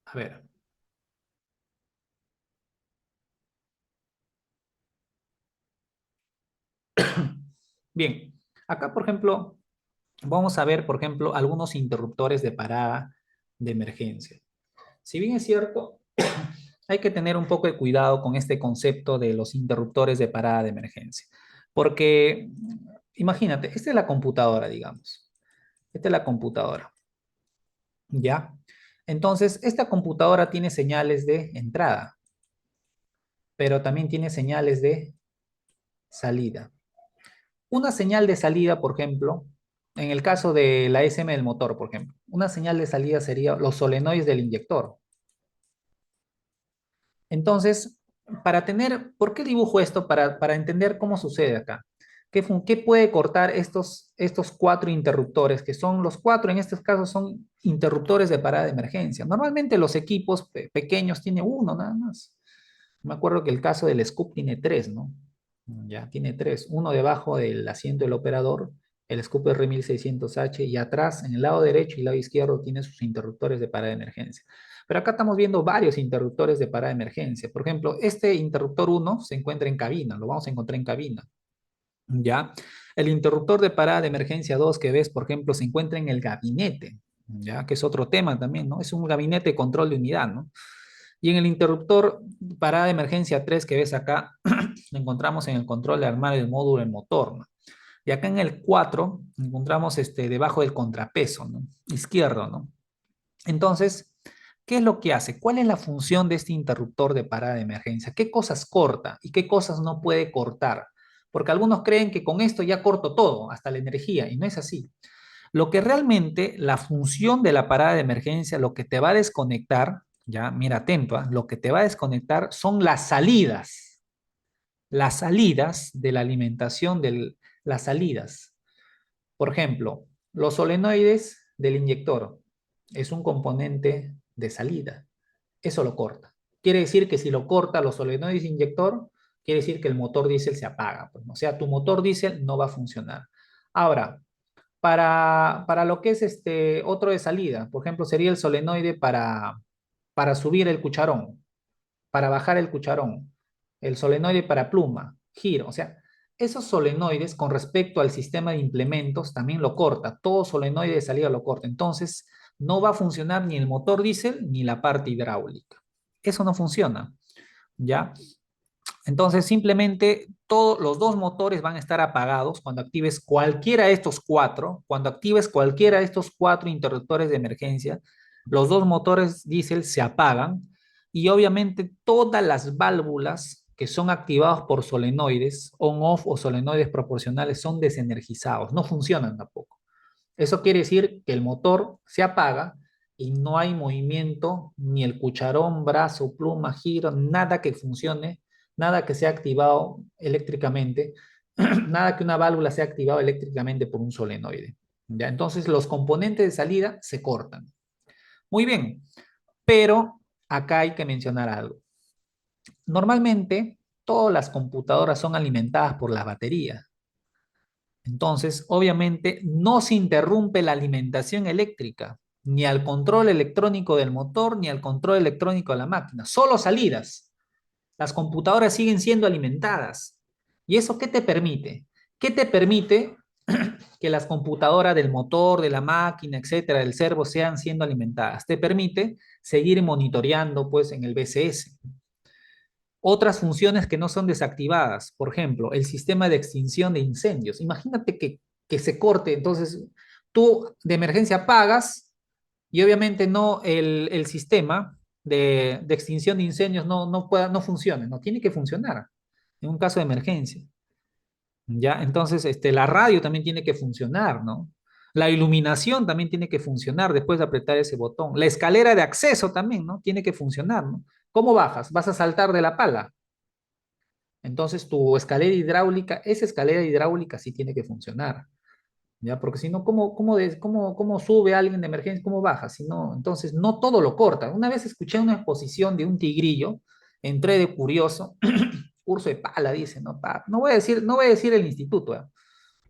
A ver. Bien, acá por ejemplo, vamos a ver por ejemplo algunos interruptores de parada de emergencia. Si bien es cierto, hay que tener un poco de cuidado con este concepto de los interruptores de parada de emergencia. Porque imagínate, esta es la computadora, digamos. Esta es la computadora. ¿Ya? Entonces, esta computadora tiene señales de entrada, pero también tiene señales de salida. Una señal de salida, por ejemplo, en el caso de la SM del motor, por ejemplo, una señal de salida sería los solenoides del inyector. Entonces, ¿por qué dibujo esto? Para entender cómo sucede acá. ¿Qué puede cortar estos cuatro interruptores? Que son los cuatro, en estos casos, son interruptores de parada de emergencia. Normalmente los equipos pequeños tienen uno nada más. Me acuerdo que el caso del Scoop tiene tres, ¿no? Ya, tiene tres. Uno debajo del asiento del operador, el Scoop R1600H, y atrás, en el lado derecho y lado izquierdo, tiene sus interruptores de parada de emergencia. Pero acá estamos viendo varios interruptores de parada de emergencia. Por ejemplo, este interruptor uno se encuentra en cabina, lo vamos a encontrar en cabina. ¿Ya? El interruptor de parada de emergencia 2 que ves, por ejemplo, se encuentra en el gabinete, ¿ya? Que es otro tema también, ¿no? Es un gabinete de control de unidad, ¿no? Y en el interruptor parada de emergencia 3 que ves acá, lo encontramos en el control de armario del módulo del motor, ¿no? Y acá en el 4 encontramos debajo del contrapeso, ¿no? Izquierdo, ¿no? Entonces, ¿qué es lo que hace? ¿Cuál es la función de este interruptor de parada de emergencia? ¿Qué cosas corta y qué cosas no puede cortar? Porque algunos creen que con esto ya corto todo, hasta la energía, y no es así. Lo que realmente la función de la parada de emergencia, lo que te va a desconectar, ya, mira atento, ¿ah? Lo que te va a desconectar son las salidas de la alimentación, las salidas. Por ejemplo, los solenoides del inyector es un componente de salida. Eso lo corta. Quiere decir que si lo corta los solenoides de inyector, quiere decir que el motor diésel se apaga, pues, ¿no? O sea, tu motor diésel no va a funcionar. Ahora, para lo que es otro de salida, por ejemplo, sería el solenoide para subir el cucharón, para bajar el cucharón, el solenoide para pluma, giro, o sea, esos solenoides con respecto al sistema de implementos también lo corta, todo solenoide de salida lo corta, entonces no va a funcionar ni el motor diésel ni la parte hidráulica. Eso no funciona, ¿ya? Entonces, simplemente todos los dos motores van a estar apagados cuando actives cualquiera de estos cuatro. Cuando actives cualquiera de estos cuatro interruptores de emergencia, los dos motores diésel se apagan y obviamente todas las válvulas que son activadas por solenoides, on-off o solenoides proporcionales, son desenergizados, no funcionan tampoco. Eso quiere decir que el motor se apaga y no hay movimiento, ni el cucharón, brazo, pluma, giro, nada que funcione, nada que sea activado eléctricamente, nada que una válvula sea activado eléctricamente por un solenoide. ¿Ya? Entonces los componentes de salida se cortan. Muy bien, pero acá hay que mencionar algo. Normalmente todas las computadoras son alimentadas por la batería. Entonces, obviamente, no se interrumpe la alimentación eléctrica, ni al control electrónico del motor, ni al control electrónico de la máquina, solo salidas. Las computadoras siguen siendo alimentadas. ¿Y eso qué te permite? ¿Qué te permite que las computadoras del motor, de la máquina, etcétera, del servo sean siendo alimentadas? Te permite seguir monitoreando, pues, en el BCS. Otras funciones que no son desactivadas, por ejemplo, el sistema de extinción de incendios. Imagínate que se corte, entonces tú de emergencia apagas y obviamente no el sistema de extinción de incendios no funciona, no tiene que funcionar en un caso de emergencia. ¿Ya? Entonces, la radio también tiene que funcionar, ¿no? La iluminación también tiene que funcionar después de apretar ese botón. La escalera de acceso también, ¿no? Tiene que funcionar, ¿no? ¿Cómo bajas? ¿Vas a saltar de la pala? Entonces tu escalera hidráulica, esa escalera hidráulica sí tiene que funcionar, ¿ya? Porque si no, ¿cómo sube alguien de emergencia? ¿Cómo baja? Si no, entonces no todo lo corta. Una vez escuché una exposición de un tigrillo, entré de curioso, curso de pala, dice, ¿no? No voy a decir el instituto, ¿eh?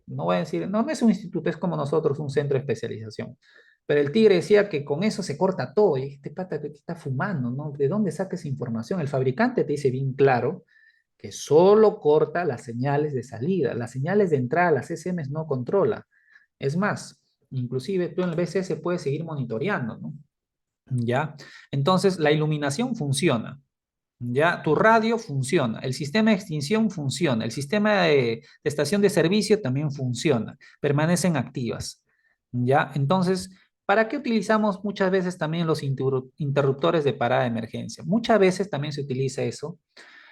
No voy a decir, no es un instituto, es como nosotros, un centro de especialización. Pero el tigre decía que con eso se corta todo. Y este pata que está fumando, ¿no? ¿De dónde saca esa información? El fabricante te dice bien claro que solo corta las señales de salida. Las señales de entrada, las SMs no controla. Es más, inclusive tú en el BCS puedes seguir monitoreando, ¿no? ¿Ya? Entonces, la iluminación funciona. ¿Ya? Tu radio funciona, el sistema de extinción funciona, el sistema de estación de servicio también funciona, permanecen activas. ¿Ya? Entonces, ¿Para qué utilizamos muchas veces también los interruptores de parada de emergencia? Muchas veces también se utiliza eso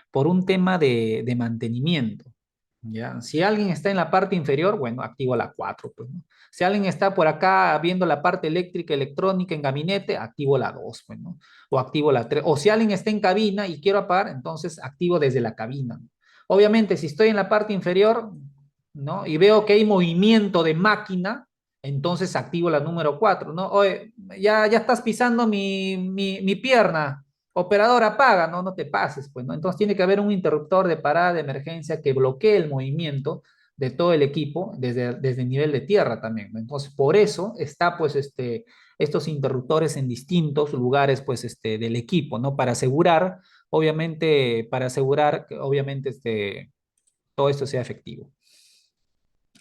por un tema de mantenimiento. ¿Ya? Si alguien está en la parte inferior, bueno, activo la 4 pues, ¿no? Si alguien está por acá viendo la parte eléctrica, electrónica en gabinete, activo la 2 pues, ¿no? O activo la 3. O si alguien está en cabina y quiero apagar, entonces activo desde la cabina, ¿no? Obviamente, si estoy en la parte inferior, ¿no? Y veo que hay movimiento de máquina, entonces activo la número 4, ¿no? Oye, ya estás pisando mi pierna, operador apaga, ¿no? No te pases, pues, ¿no? Entonces tiene que haber un interruptor de parada de emergencia que bloquee el movimiento de todo el equipo desde el nivel de tierra también, ¿no? Entonces, por eso está, pues, estos interruptores en distintos lugares, pues, del equipo, ¿no? Para asegurar que, obviamente, todo esto sea efectivo.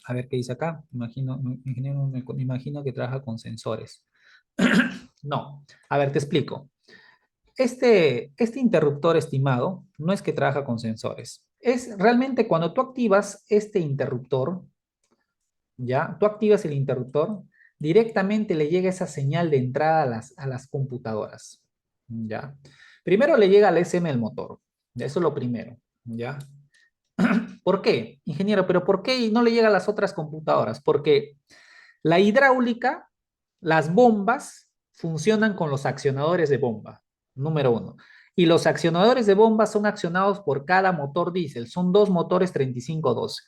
A ver qué dice acá. Ingeniero, me imagino que trabaja con sensores. No, a ver, te explico. Este interruptor estimado no es que trabaja con sensores. Es realmente cuando tú activas este interruptor, ¿ya? Tú activas el interruptor, directamente le llega esa señal de entrada a las computadoras, ¿ya? Primero le llega al SM del motor. Eso es lo primero, ¿ya? ¿Por qué, ingeniero? ¿Pero por qué no le llega a las otras computadoras? Porque la hidráulica, las bombas funcionan con los accionadores de bomba, número uno. Y los accionadores de bomba son accionados por cada motor diésel. Son dos motores 3512.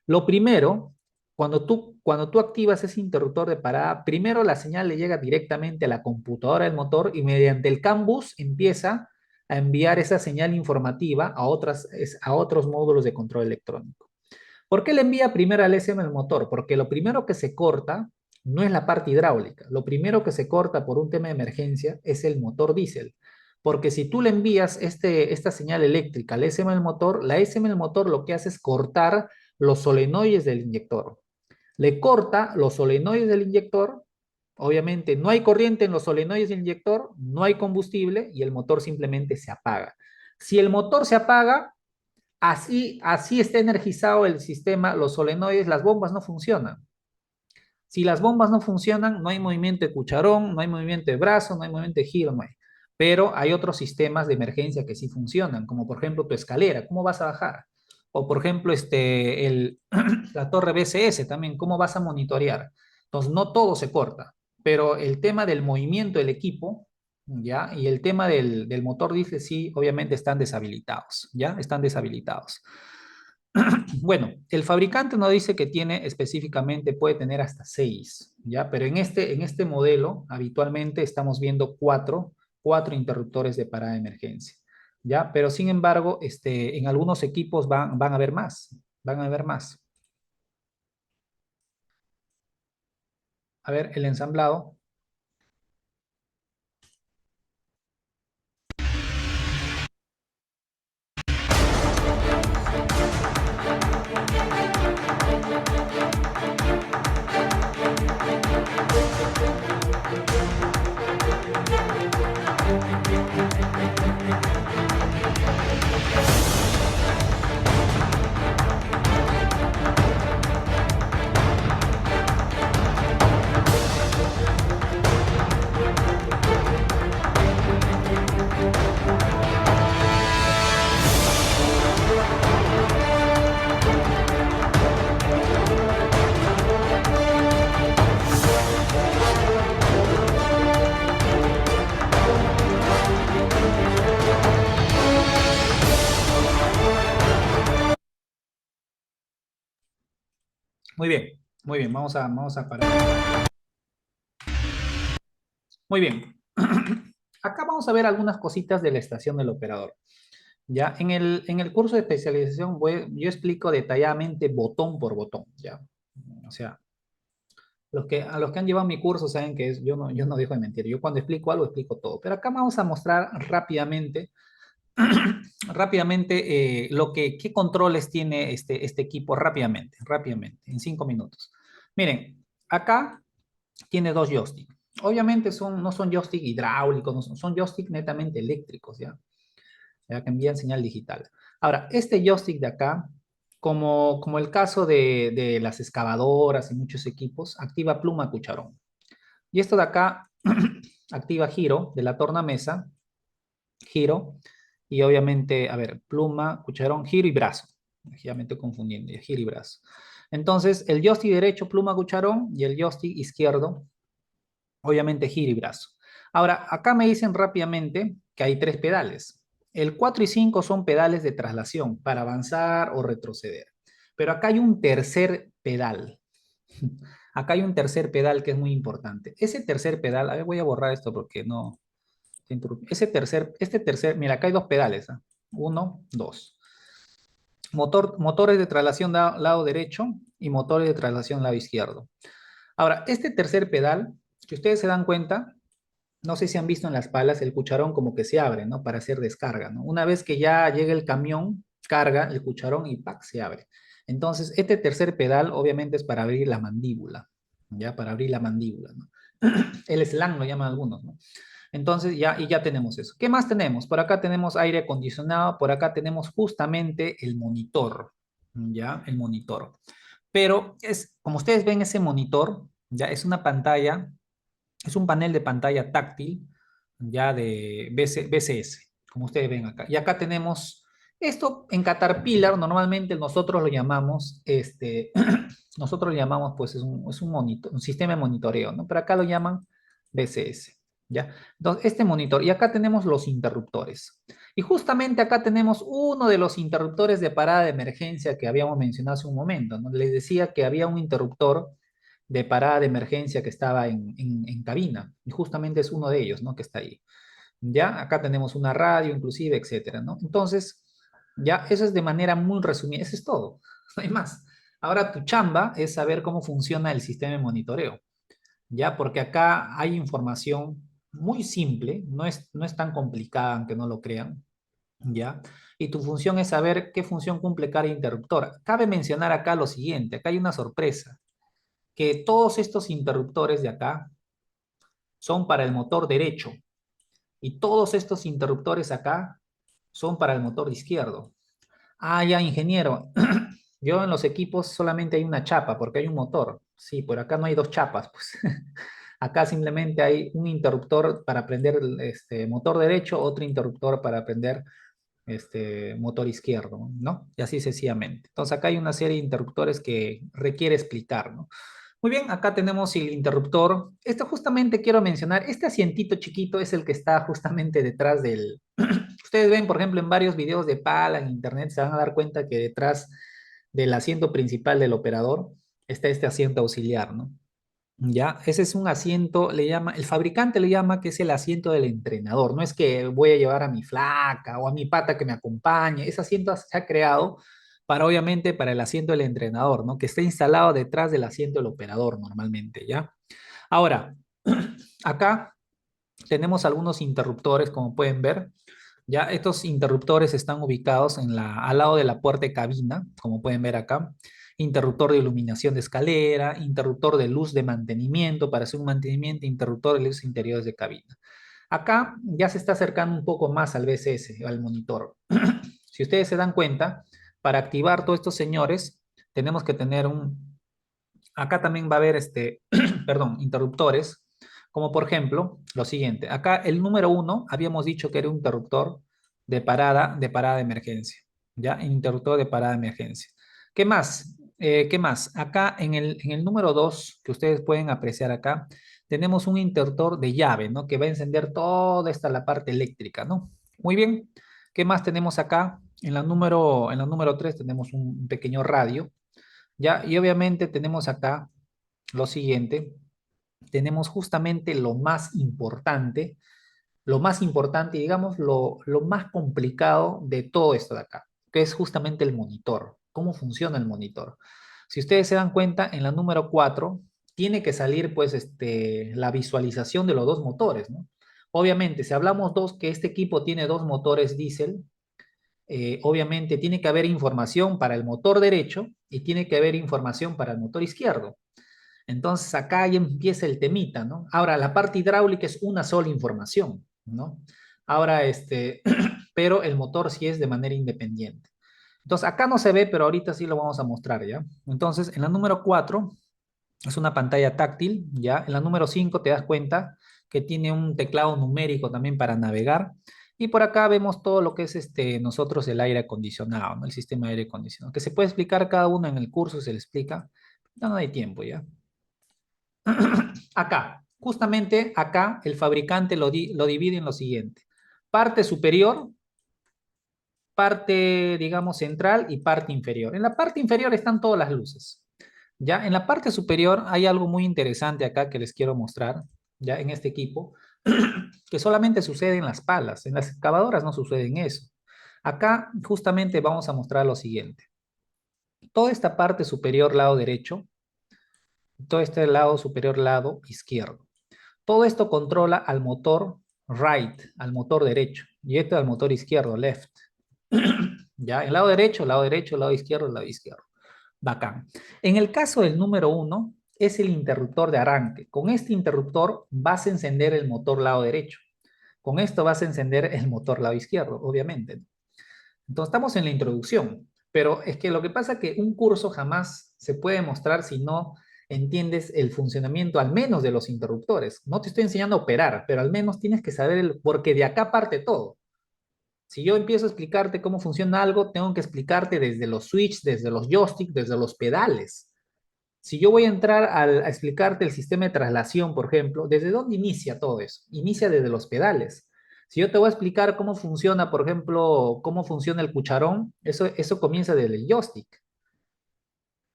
Lo primero, cuando tú activas ese interruptor de parada, primero la señal le llega directamente a la computadora del motor y mediante el CAN bus empieza a enviar esa señal informativa a otros módulos de control electrónico. ¿Por qué le envía primero al SM el motor? Porque lo primero que se corta no es la parte hidráulica. Lo primero que se corta por un tema de emergencia es el motor diésel. Porque si tú le envías esta señal eléctrica al SM del motor, la SM del motor lo que hace es cortar los solenoides del inyector. Le corta los solenoides del inyector. Obviamente no hay corriente en los solenoides del inyector, no hay combustible y el motor simplemente se apaga. Si el motor se apaga, así está energizado el sistema, los solenoides, las bombas no funcionan. Si las bombas no funcionan, no hay movimiento de cucharón, no hay movimiento de brazo, no hay movimiento de giro, no hay. Pero hay otros sistemas de emergencia que sí funcionan, como por ejemplo tu escalera, ¿cómo vas a bajar? O por ejemplo la torre BCS también, ¿cómo vas a monitorear? Entonces, no todo se corta, pero el tema del movimiento del equipo, ¿ya? Y el tema del motor dice sí, obviamente están deshabilitados, ¿ya? Están deshabilitados. Bueno, el fabricante no dice que tiene específicamente, puede tener hasta 6, ¿ya? Pero en este modelo habitualmente estamos viendo cuatro interruptores de parada de emergencia, ¿ya? Pero sin embargo, en algunos equipos van a haber más, van a haber más. A ver, el ensamblado. Muy bien, vamos a parar. Muy bien. Acá vamos a ver algunas cositas de la estación del operador. Ya, en el curso de especialización yo explico detalladamente botón por botón, ¿ya? O sea, a los que han llevado mi curso saben que yo no dejo de mentir. Yo cuando explico algo, explico todo. Pero acá vamos a mostrar rápidamente, rápidamente qué controles tiene este equipo rápidamente, en 5 minutos. Miren, acá tiene dos joysticks. Obviamente no son joystick hidráulicos, son joystick netamente eléctricos, ¿ya? Ya que envían señal digital. Ahora, este joystick de acá, como el caso de las excavadoras y muchos equipos, activa pluma cucharón. Y esto de acá activa giro de la tornamesa, giro, y obviamente, a ver, pluma, cucharón, giro y brazo. Ya me estoy confundiendo, ya, giro y brazo. Entonces, el joystick derecho, pluma, cucharón, y el joystick izquierdo, obviamente, giro y brazo. Ahora, acá me dicen rápidamente que hay tres pedales. El 4 y 5 son pedales de traslación para avanzar o retroceder. Pero acá hay un tercer pedal. Acá hay un tercer pedal que es muy importante. Ese tercer pedal, a ver, voy a borrar esto porque no. Este tercer, mira, acá hay dos pedales, ¿ah? Uno, dos. Motores de traslación lado derecho y motores de traslación lado izquierdo. Ahora, este tercer pedal, si ustedes se dan cuenta, no sé si han visto en las palas el cucharón como que se abre, ¿no? Para hacer descarga, ¿no? Una vez que ya llega el camión, carga el cucharón y ¡pac! Se abre. Entonces, este tercer pedal obviamente es para abrir la mandíbula, ¿ya? Para abrir la mandíbula, ¿no? El slang lo llaman algunos, ¿no? Entonces, ya tenemos eso. ¿Qué más tenemos? Por acá tenemos aire acondicionado, por acá tenemos justamente el monitor, ¿ya? El monitor. Pero es, como ustedes ven, ese monitor, ya es una pantalla, es un panel de pantalla táctil, ya de BCS, como ustedes ven acá. Y acá tenemos esto en Caterpillar, normalmente nosotros lo llamamos, nosotros lo llamamos, pues es un monitor, un sistema de monitoreo, ¿no? Pero acá lo llaman BCS, ¿ya? Entonces, este monitor, y acá tenemos los interruptores. Y justamente acá tenemos uno de los interruptores de parada de emergencia que habíamos mencionado hace un momento, ¿no? Les decía que había un interruptor de parada de emergencia que estaba en cabina, y justamente es uno de ellos, ¿no? Que está ahí. ¿Ya? Acá tenemos una radio, inclusive, etcétera, ¿no? Entonces, ya, eso es de manera muy resumida, eso es todo, no hay más. Ahora tu chamba es saber cómo funciona el sistema de monitoreo, ¿ya? Porque acá hay información muy simple, no es tan complicada, aunque no lo crean, ¿ya? Y tu función es saber qué función cumple cada interruptor. Cabe mencionar acá lo siguiente, acá hay una sorpresa, que todos estos interruptores de acá son para el motor derecho, y todos estos interruptores acá son para el motor izquierdo. Ah, ya, ingeniero. Yo en los equipos solamente hay una chapa porque hay un motor. Sí, por acá no hay dos chapas, pues. Acá simplemente hay un interruptor para prender este motor derecho, otro interruptor para prender este motor izquierdo, ¿no? Y así sencillamente. Entonces acá hay una serie de interruptores que requiere explicar, ¿no? Muy bien, acá tenemos el interruptor. Esto justamente quiero mencionar, este asientito chiquito es el que está justamente detrás del... Ustedes ven, por ejemplo, en varios videos de pala en internet, se van a dar cuenta que detrás del asiento principal del operador está este asiento auxiliar, ¿no? Ya, ese es un asiento, le llama, el fabricante le llama que es el asiento del entrenador. No es que voy a llevar a mi flaca o a mi pata que me acompañe. Ese asiento se ha creado para, obviamente, para el asiento del entrenador, ¿no? Que está instalado detrás del asiento del operador normalmente, ¿ya? Ahora, acá tenemos algunos interruptores, como pueden ver. Ya estos interruptores están ubicados al lado de la puerta de cabina, como pueden ver acá. Interruptor de iluminación de escalera, interruptor de luz de mantenimiento para hacer un mantenimiento, interruptor de luz interiores de cabina. Acá ya se está acercando un poco más al BCS, al monitor. Si ustedes se dan cuenta, para activar todos estos señores, tenemos que tener acá también va a haber perdón, interruptores, como por ejemplo, lo siguiente. Acá el número uno, habíamos dicho que era un interruptor de parada de emergencia, ¿ya? Interruptor de parada de emergencia. ¿Qué más? ¿Qué más? Acá en el número 2 que ustedes pueden apreciar acá, tenemos un interruptor de llave, ¿no? Que va a encender toda la parte eléctrica, ¿no? Muy bien. ¿Qué más tenemos acá? En la número 3 tenemos un pequeño radio, ¿ya? Y obviamente tenemos acá lo siguiente, tenemos justamente lo más importante, digamos, lo más complicado de todo esto de acá, que es justamente el monitor. ¿Cómo funciona el monitor? Si ustedes se dan cuenta, en la número 4 tiene que salir, pues, la visualización de los dos motores, ¿no? Obviamente, si hablamos que este equipo tiene dos motores diésel, obviamente tiene que haber información para el motor derecho y tiene que haber información para el motor izquierdo. Entonces acá ya empieza el temita, ¿no? Ahora, la parte hidráulica es una sola información, ¿no? Ahora, pero el motor sí es de manera independiente. Entonces acá no se ve, pero ahorita sí lo vamos a mostrar, ¿ya? Entonces, en la número 4 Es una pantalla táctil, ¿ya? En la número 5 te das cuenta que tiene un teclado numérico también para navegar. Y por acá vemos todo lo que es nosotros el aire acondicionado, ¿no? El sistema de aire acondicionado, que se puede explicar cada uno en el curso, se le explica. No hay tiempo ya. Acá, justamente acá, el fabricante lo divide en lo siguiente. Parte superior, parte, digamos, central y parte inferior. En la parte inferior están todas las luces. Ya, en la parte superior hay algo muy interesante acá que les quiero mostrar, ya en este equipo, que solamente sucede en las palas, en las excavadoras no sucede en eso. Acá justamente vamos a mostrar lo siguiente. Toda esta parte superior lado derecho, todo este lado superior lado izquierdo. Todo esto controla al motor right, al motor derecho, y este al motor izquierdo, left. Ya, el lado derecho, lado derecho, lado izquierdo, lado izquierdo. Bacán. En el caso del número uno, es el interruptor de arranque. Con este interruptor vas a encender el motor lado derecho. Con esto vas a encender el motor lado izquierdo, obviamente. Entonces estamos en la introducción, pero es que lo que pasa es que un curso jamás se puede mostrar si no entiendes el funcionamiento al menos de los interruptores. No te estoy enseñando a operar, pero al menos tienes que saber porque de acá parte todo. Si yo empiezo a explicarte cómo funciona algo, tengo que explicarte desde los switches, desde los joysticks, desde los pedales. Si yo voy a entrar a explicarte el sistema de traslación, por ejemplo, ¿desde dónde inicia todo eso? Inicia desde los pedales. Si yo te voy a explicar cómo funciona, por ejemplo, cómo funciona el cucharón, eso comienza desde el joystick.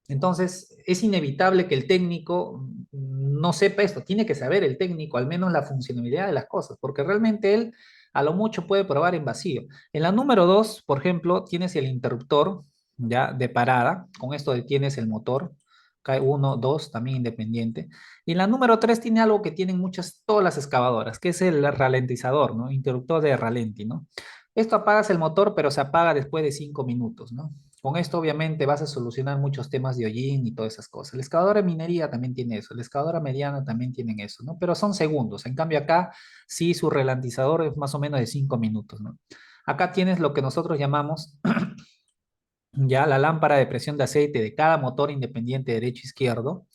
Entonces, es inevitable que el técnico no sepa esto. Tiene que saber el técnico al menos la funcionalidad de las cosas, porque realmente él a lo mucho puede probar en vacío. En la número 2, por ejemplo, tienes el interruptor ya de parada. Con esto detienes el motor. Cae 1, 2, también independiente. Y en la número 3 tiene algo que tienen todas las excavadoras, que es el ralentizador, ¿no? Interruptor de ralenti, ¿no? Esto apagas el motor, pero se apaga después de 5 minutos, ¿no? Con esto obviamente vas a solucionar muchos temas de hollín y todas esas cosas. La excavadora de minería también tiene eso, la excavadora mediana también tienen eso, ¿no? Pero son segundos. En cambio acá sí su ralentizador es más o menos de 5 minutos, ¿no? Acá tienes lo que nosotros llamamos ya la lámpara de presión de aceite de cada motor independiente derecho-izquierdo.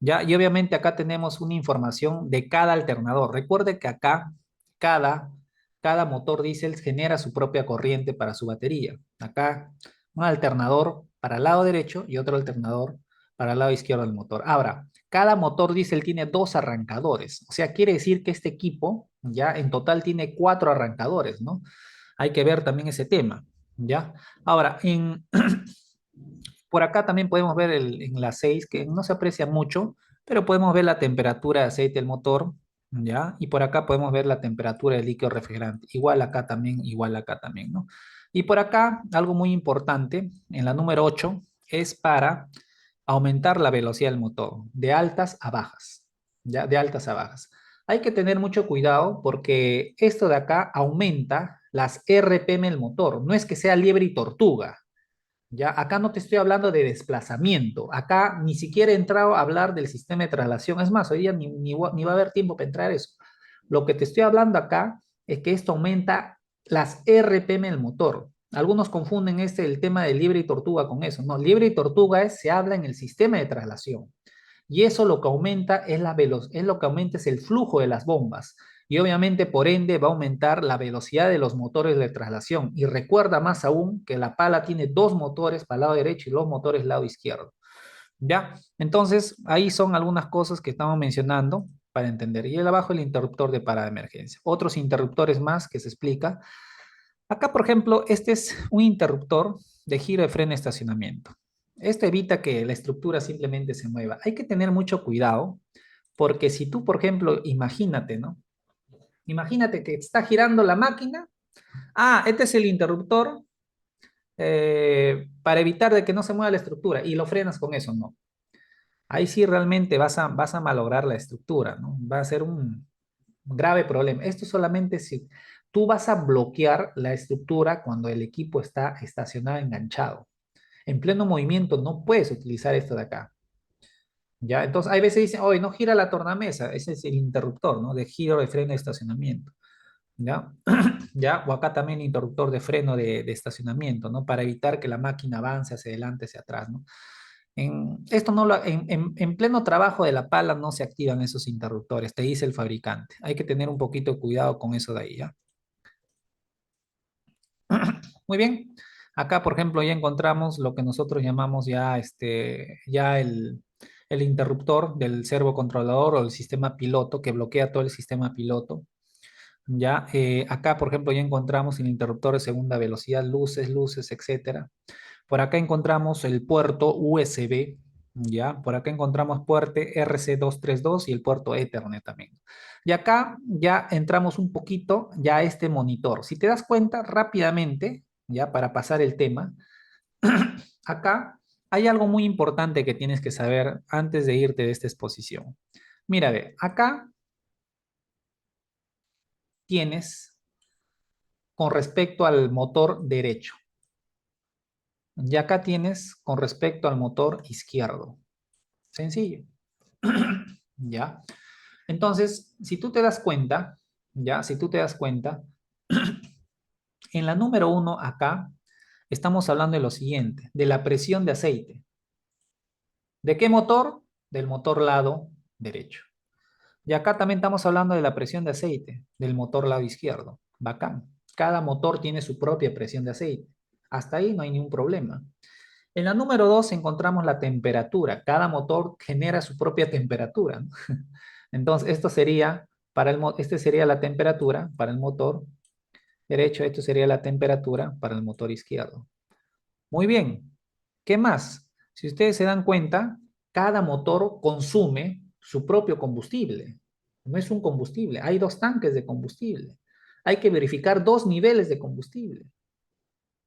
¿Ya? Y obviamente acá tenemos una información de cada alternador. Recuerde que acá cada, cada motor diésel genera su propia corriente para su batería. Acá un alternador para el lado derecho y otro alternador para el lado izquierdo del motor. Ahora, cada motor diésel tiene dos arrancadores. O sea, quiere decir que este equipo ya en total tiene cuatro arrancadores, ¿no? Hay que ver también ese tema, ¿ya? Ahora, por acá también podemos ver en la 6 que no se aprecia mucho, pero podemos ver la temperatura de aceite del motor, ¿ya? Y por acá podemos ver la temperatura del líquido refrigerante. Igual acá también, ¿no? Y por acá, algo muy importante, en la número 8 es para aumentar la velocidad del motor, de altas a bajas, ¿ya? De altas a bajas. Hay que tener mucho cuidado porque esto de acá aumenta las RPM del motor. No es que sea liebre y tortuga, ya, acá no te estoy hablando de desplazamiento. Acá ni siquiera he entrado a hablar del sistema de traslación. Es más, hoy día ni va a haber tiempo para entrar a eso. Lo que te estoy hablando acá es que esto aumenta las RPM del motor. Algunos confunden el tema de liebre y tortuga con eso. No, liebre y tortuga se habla en el sistema de traslación. Y eso lo que aumenta es lo que aumenta es el flujo de las bombas. Y obviamente, por ende, va a aumentar la velocidad de los motores de traslación. Y recuerda más aún que la pala tiene dos motores para el lado derecho y dos motores lado izquierdo. ¿Ya? Entonces, ahí son algunas cosas que estamos mencionando para entender. Y el abajo el interruptor de parada de emergencia. Otros interruptores más que se explica. Acá, por ejemplo, este es un interruptor de giro de freno de estacionamiento. Esto evita que la estructura simplemente se mueva. Hay que tener mucho cuidado porque si tú, por ejemplo, imagínate, ¿no? Imagínate que está girando la máquina. Ah, este es el interruptor para evitar de que no se mueva la estructura y lo frenas con eso, no. Ahí sí realmente vas a malograr la estructura, ¿no? Va a ser un grave problema. Esto solamente si tú vas a bloquear la estructura cuando el equipo está estacionado enganchado. En pleno movimiento no puedes utilizar esto de acá. ¿Ya? Entonces, hay veces dicen, oye, no gira la tornamesa, ese es el interruptor, ¿no? De giro de freno de estacionamiento. ¿Ya? ¿Ya? O acá también interruptor de freno de estacionamiento, ¿no? Para evitar que la máquina avance hacia adelante, hacia atrás, ¿no? Esto no lo, en pleno trabajo de la pala no se activan esos interruptores, te dice el fabricante. Hay que tener un poquito de cuidado con eso de ahí, ¿ya? Muy bien. Acá, por ejemplo, ya encontramos lo que nosotros llamamos ya, ya el interruptor del servocontrolador o el sistema piloto que bloquea todo el sistema piloto. Ya, acá, por ejemplo, ya encontramos el interruptor de segunda velocidad, luces, etcétera. Por acá encontramos el puerto USB, ya. Por acá encontramos puerto RC232 y el puerto Ethernet también. Y acá ya entramos un poquito ya a este monitor. Si te das cuenta rápidamente, ya para pasar el tema, acá hay algo muy importante que tienes que saber antes de irte de esta exposición. Mira, ve, acá tienes con respecto al motor derecho. Y acá tienes con respecto al motor izquierdo. Sencillo. ¿Ya? Entonces, si tú te das cuenta, ¿ya? Si tú te das cuenta, en la número uno acá estamos hablando de lo siguiente, de la presión de aceite. ¿De qué motor? Del motor lado derecho. Y acá también estamos hablando de la presión de aceite, del motor lado izquierdo. Bacán. Cada motor tiene su propia presión de aceite. Hasta ahí no hay ningún problema. En la número 2 encontramos la temperatura. Cada motor genera su propia temperatura, ¿no? Entonces, esto sería este sería la temperatura para el motor derecho, esto sería la temperatura para el motor izquierdo. Muy bien. ¿Qué más? Si ustedes se dan cuenta, cada motor consume su propio combustible. No es un combustible, hay dos tanques de combustible. Hay que verificar dos niveles de combustible.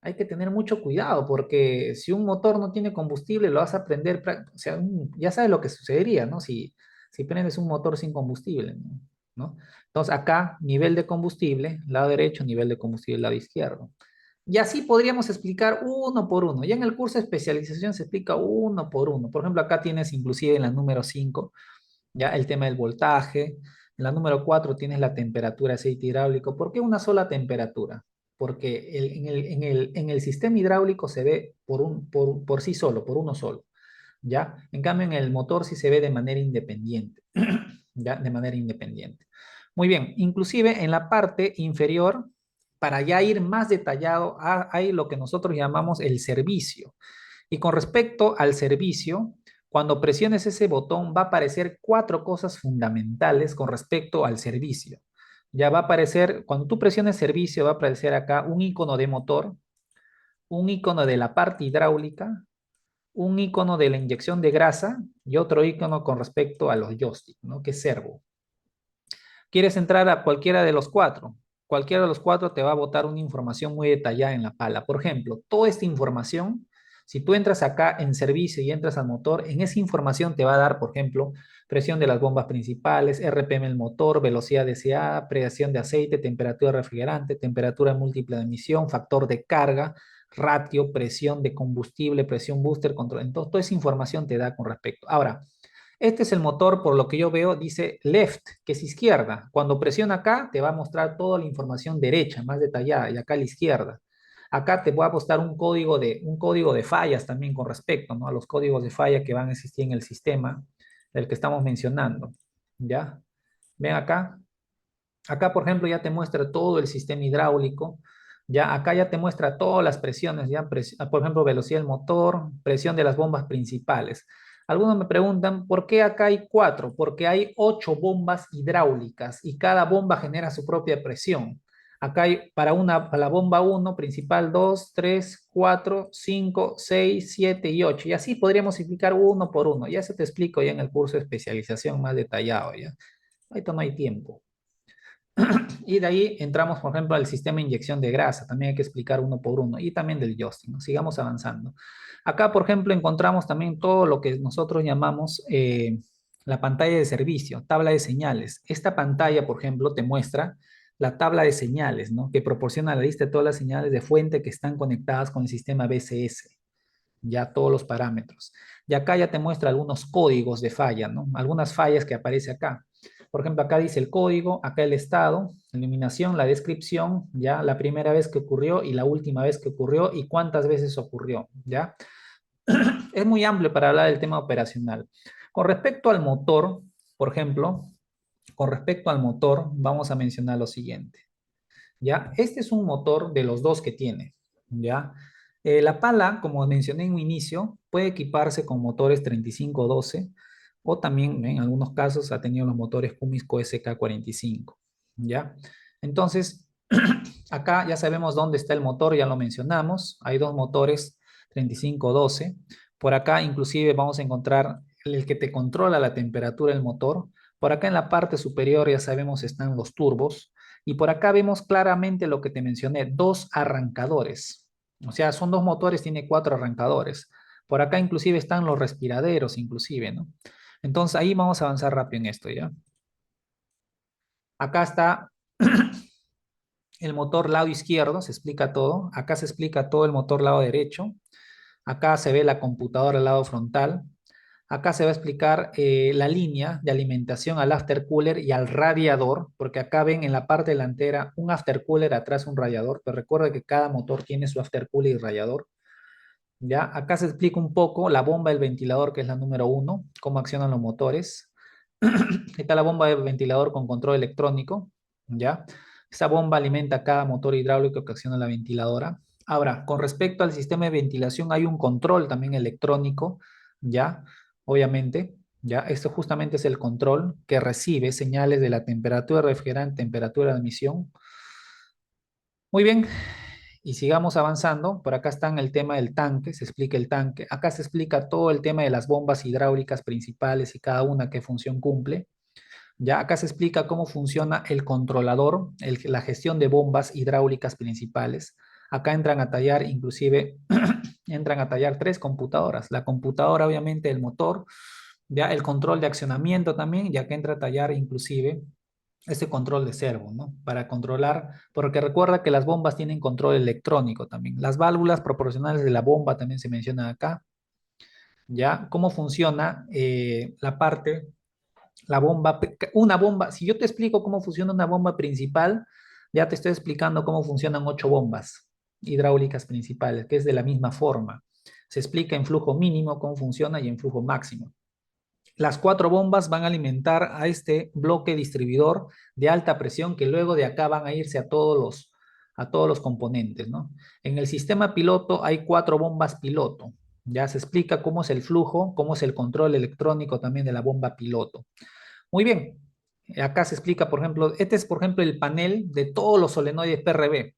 Hay que tener mucho cuidado porque si un motor no tiene combustible, lo vas a prender, o sea, ya sabes lo que sucedería, ¿no? Si prendes un motor sin combustible, ¿no? Entonces acá, nivel de combustible, lado derecho, nivel de combustible, lado izquierdo. Y así podríamos explicar uno por uno. Ya en el curso de especialización se explica uno por uno. Por ejemplo, acá tienes inclusive en la número 5 ya el tema del voltaje. En la número 4 tienes la temperatura de aceite hidráulico. ¿Por qué una sola temperatura? Porque en el sistema hidráulico se ve por sí solo, por uno solo, ¿ya? En cambio, en el motor sí se ve de manera independiente, ¿ya? De manera independiente. Muy bien, inclusive en la parte inferior, para ya ir más detallado, hay lo que nosotros llamamos el servicio. Y con respecto al servicio, cuando presiones ese botón va a aparecer cuatro cosas fundamentales con respecto al servicio. Ya va a aparecer, cuando tú presiones servicio, va a aparecer acá un icono de motor, un icono de la parte hidráulica, un icono de la inyección de grasa y otro icono con respecto a los joysticks, ¿no? Que es servo. ¿Quieres entrar a cualquiera de los cuatro? Cualquiera de los cuatro te va a botar una información muy detallada en la pala. Por ejemplo, toda esta información, si tú entras acá en servicio y entras al motor, en esa información te va a dar, por ejemplo, presión de las bombas principales, RPM del motor, velocidad de SA, presión de aceite, temperatura refrigerante, temperatura múltiple de emisión, factor de carga, ratio, presión de combustible, presión booster, control. Entonces, toda esa información te da con respecto. Ahora, este es el motor, por lo que yo veo, dice left, que es izquierda. Cuando presiona acá, te va a mostrar toda la información derecha, más detallada, y acá a la izquierda. Acá te voy a postar un código de fallas también con respecto, ¿no? A los códigos de falla que van a existir en el sistema del que estamos mencionando. ¿Ya? Ven acá. Acá, por ejemplo, ya te muestra todo el sistema hidráulico. Ya acá ya te muestra todas las presiones, ya por ejemplo, velocidad del motor, presión de las bombas principales. Algunos me preguntan, ¿por qué acá hay cuatro? Porque hay 8 bombas hidráulicas y cada bomba genera su propia presión. Acá hay para la bomba uno principal 2 3 4 5 6 7 y 8. Y así podríamos explicar uno por uno. Ya eso te explico ya en el curso de especialización más detallado, ¿ya? Ahorita no hay tiempo. Y de ahí entramos, por ejemplo, al sistema de inyección de grasa. También hay que explicar uno por uno. Y también del joystick, ¿no? Sigamos avanzando. Acá, por ejemplo, encontramos también todo lo que nosotros llamamos la pantalla de servicio, tabla de señales. Esta pantalla, por ejemplo, te muestra la tabla de señales, ¿no? Que proporciona la lista de todas las señales de fuente que están conectadas con el sistema BCS, ya todos los parámetros. Y acá ya te muestra algunos códigos de falla, ¿no? Algunas fallas que aparece acá. Por ejemplo, acá dice el código, acá el estado, iluminación, la descripción, ya la primera vez que ocurrió y la última vez que ocurrió y cuántas veces ocurrió, ¿ya? Es muy amplio para hablar del tema operacional. Con respecto al motor, por ejemplo, con respecto al motor, vamos a mencionar lo siguiente. ¿Ya? Este es un motor de los dos que tiene, ¿ya? La pala, como mencioné en un inicio, puede equiparse con motores 3512 o también en algunos casos ha tenido los motores Cummins SK45, ¿ya? Entonces, acá ya sabemos dónde está el motor, ya lo mencionamos, hay dos motores 3512. Por acá inclusive vamos a encontrar el que te controla la temperatura del motor. Por acá en la parte superior ya sabemos están los turbos. Y por acá vemos claramente lo que te mencioné, dos arrancadores. O sea, son dos motores, tiene cuatro arrancadores. Por acá inclusive están los respiraderos, inclusive, ¿no? Entonces ahí vamos a avanzar rápido en esto, ¿ya? Acá está el motor lado izquierdo, se explica todo. Acá se explica todo el motor lado derecho. Acá se ve la computadora al lado frontal. Acá se va a explicar la línea de alimentación al aftercooler y al radiador, porque acá ven en la parte delantera un aftercooler, atrás un radiador, pero recuerda que cada motor tiene su aftercooler y radiador. ¿Ya? Acá se explica un poco la bomba del ventilador, que es la número uno, cómo accionan los motores. Está la bomba del ventilador con control electrónico, ¿ya? Esa bomba alimenta cada motor hidráulico que acciona la ventiladora. Ahora, con respecto al sistema de ventilación, hay un control también electrónico, ¿ya? Obviamente, ¿ya? Esto justamente es el control que recibe señales de la temperatura refrigerante, temperatura de admisión. Muy bien, y sigamos avanzando. Por acá está el tema del tanque, se explica el tanque. Acá se explica todo el tema de las bombas hidráulicas principales y cada una qué función cumple. Ya acá se explica cómo funciona el controlador, la gestión de bombas hidráulicas principales. Acá entran a tallar, inclusive, entran a tallar tres computadoras. La computadora, obviamente, el motor, ya el control de accionamiento también, ya que entra a tallar, inclusive, ese control de servo, ¿no? Para controlar, porque recuerda que las bombas tienen control electrónico también. Las válvulas proporcionales de la bomba también se mencionan acá, ¿ya? ¿Cómo funciona la parte la bomba, una bomba, si yo te explico cómo funciona una bomba principal, ya te estoy explicando cómo funcionan ocho bombas hidráulicas principales, que es de la misma forma. Se explica en flujo mínimo cómo funciona y en flujo máximo. Las cuatro bombas van a alimentar a este bloque distribuidor de alta presión que luego de acá van a irse a todos los componentes, ¿no? En el sistema piloto hay cuatro bombas piloto. Ya se explica cómo es el flujo, cómo es el control electrónico también de la bomba piloto. Muy bien. Acá se explica, por ejemplo, este es, por ejemplo, el panel de todos los solenoides PRB.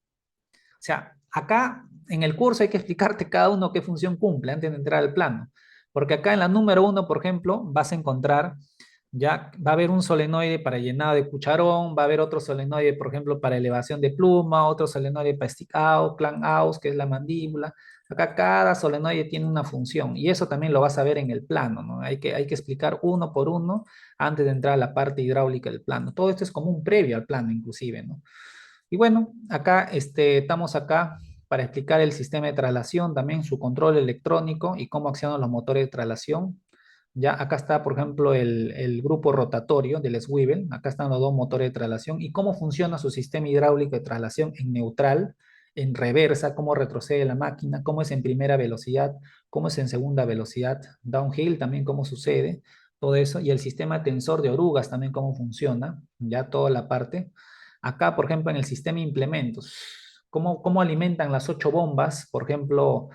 O sea, acá en el curso hay que explicarte cada uno qué función cumple antes de entrar al plano. Porque acá en la número uno, por ejemplo, vas a encontrar, ya va a haber un solenoide para llenado de cucharón, va a haber otro solenoide, por ejemplo, para elevación de pluma, otro solenoide para stick out, clamp out, que es la mandíbula. Acá cada solenoide tiene una función y eso también lo vas a ver en el plano, ¿no? Hay que explicar uno por uno antes de entrar a la parte hidráulica del plano. Todo esto es como un previo al plano, inclusive, ¿no? Y bueno, acá estamos acá para explicar el sistema de traslación, también su control electrónico y cómo accionan los motores de traslación. Ya acá está, por ejemplo, el grupo rotatorio del swivel. Acá están los dos motores de traslación y cómo funciona su sistema hidráulico de traslación en neutral, en reversa, cómo retrocede la máquina, cómo es en primera velocidad, cómo es en segunda velocidad, downhill también cómo sucede, todo eso. Y el sistema tensor de orugas también cómo funciona, ya toda la parte. Acá, por ejemplo, en el sistema de implementos, cómo alimentan las ocho bombas, por ejemplo,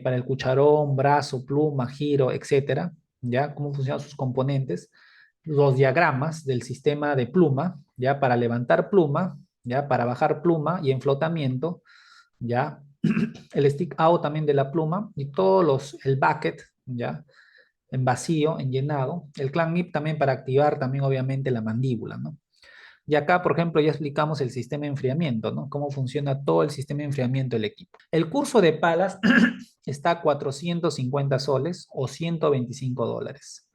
para el cucharón, brazo, pluma, giro, etcétera, ¿ya? Cómo funcionan sus componentes, los diagramas del sistema de pluma, ¿ya? Para levantar pluma, ¿ya? Para bajar pluma y en flotamiento, ¿ya? El stick out también de la pluma y el bucket, ¿ya? En vacío, en llenado, el clamp nip también para activar también obviamente la mandíbula, ¿no? Y acá, por ejemplo, ya explicamos el sistema de enfriamiento, ¿no? Cómo funciona todo el sistema de enfriamiento del equipo. El curso de palas está a 450 soles o $125.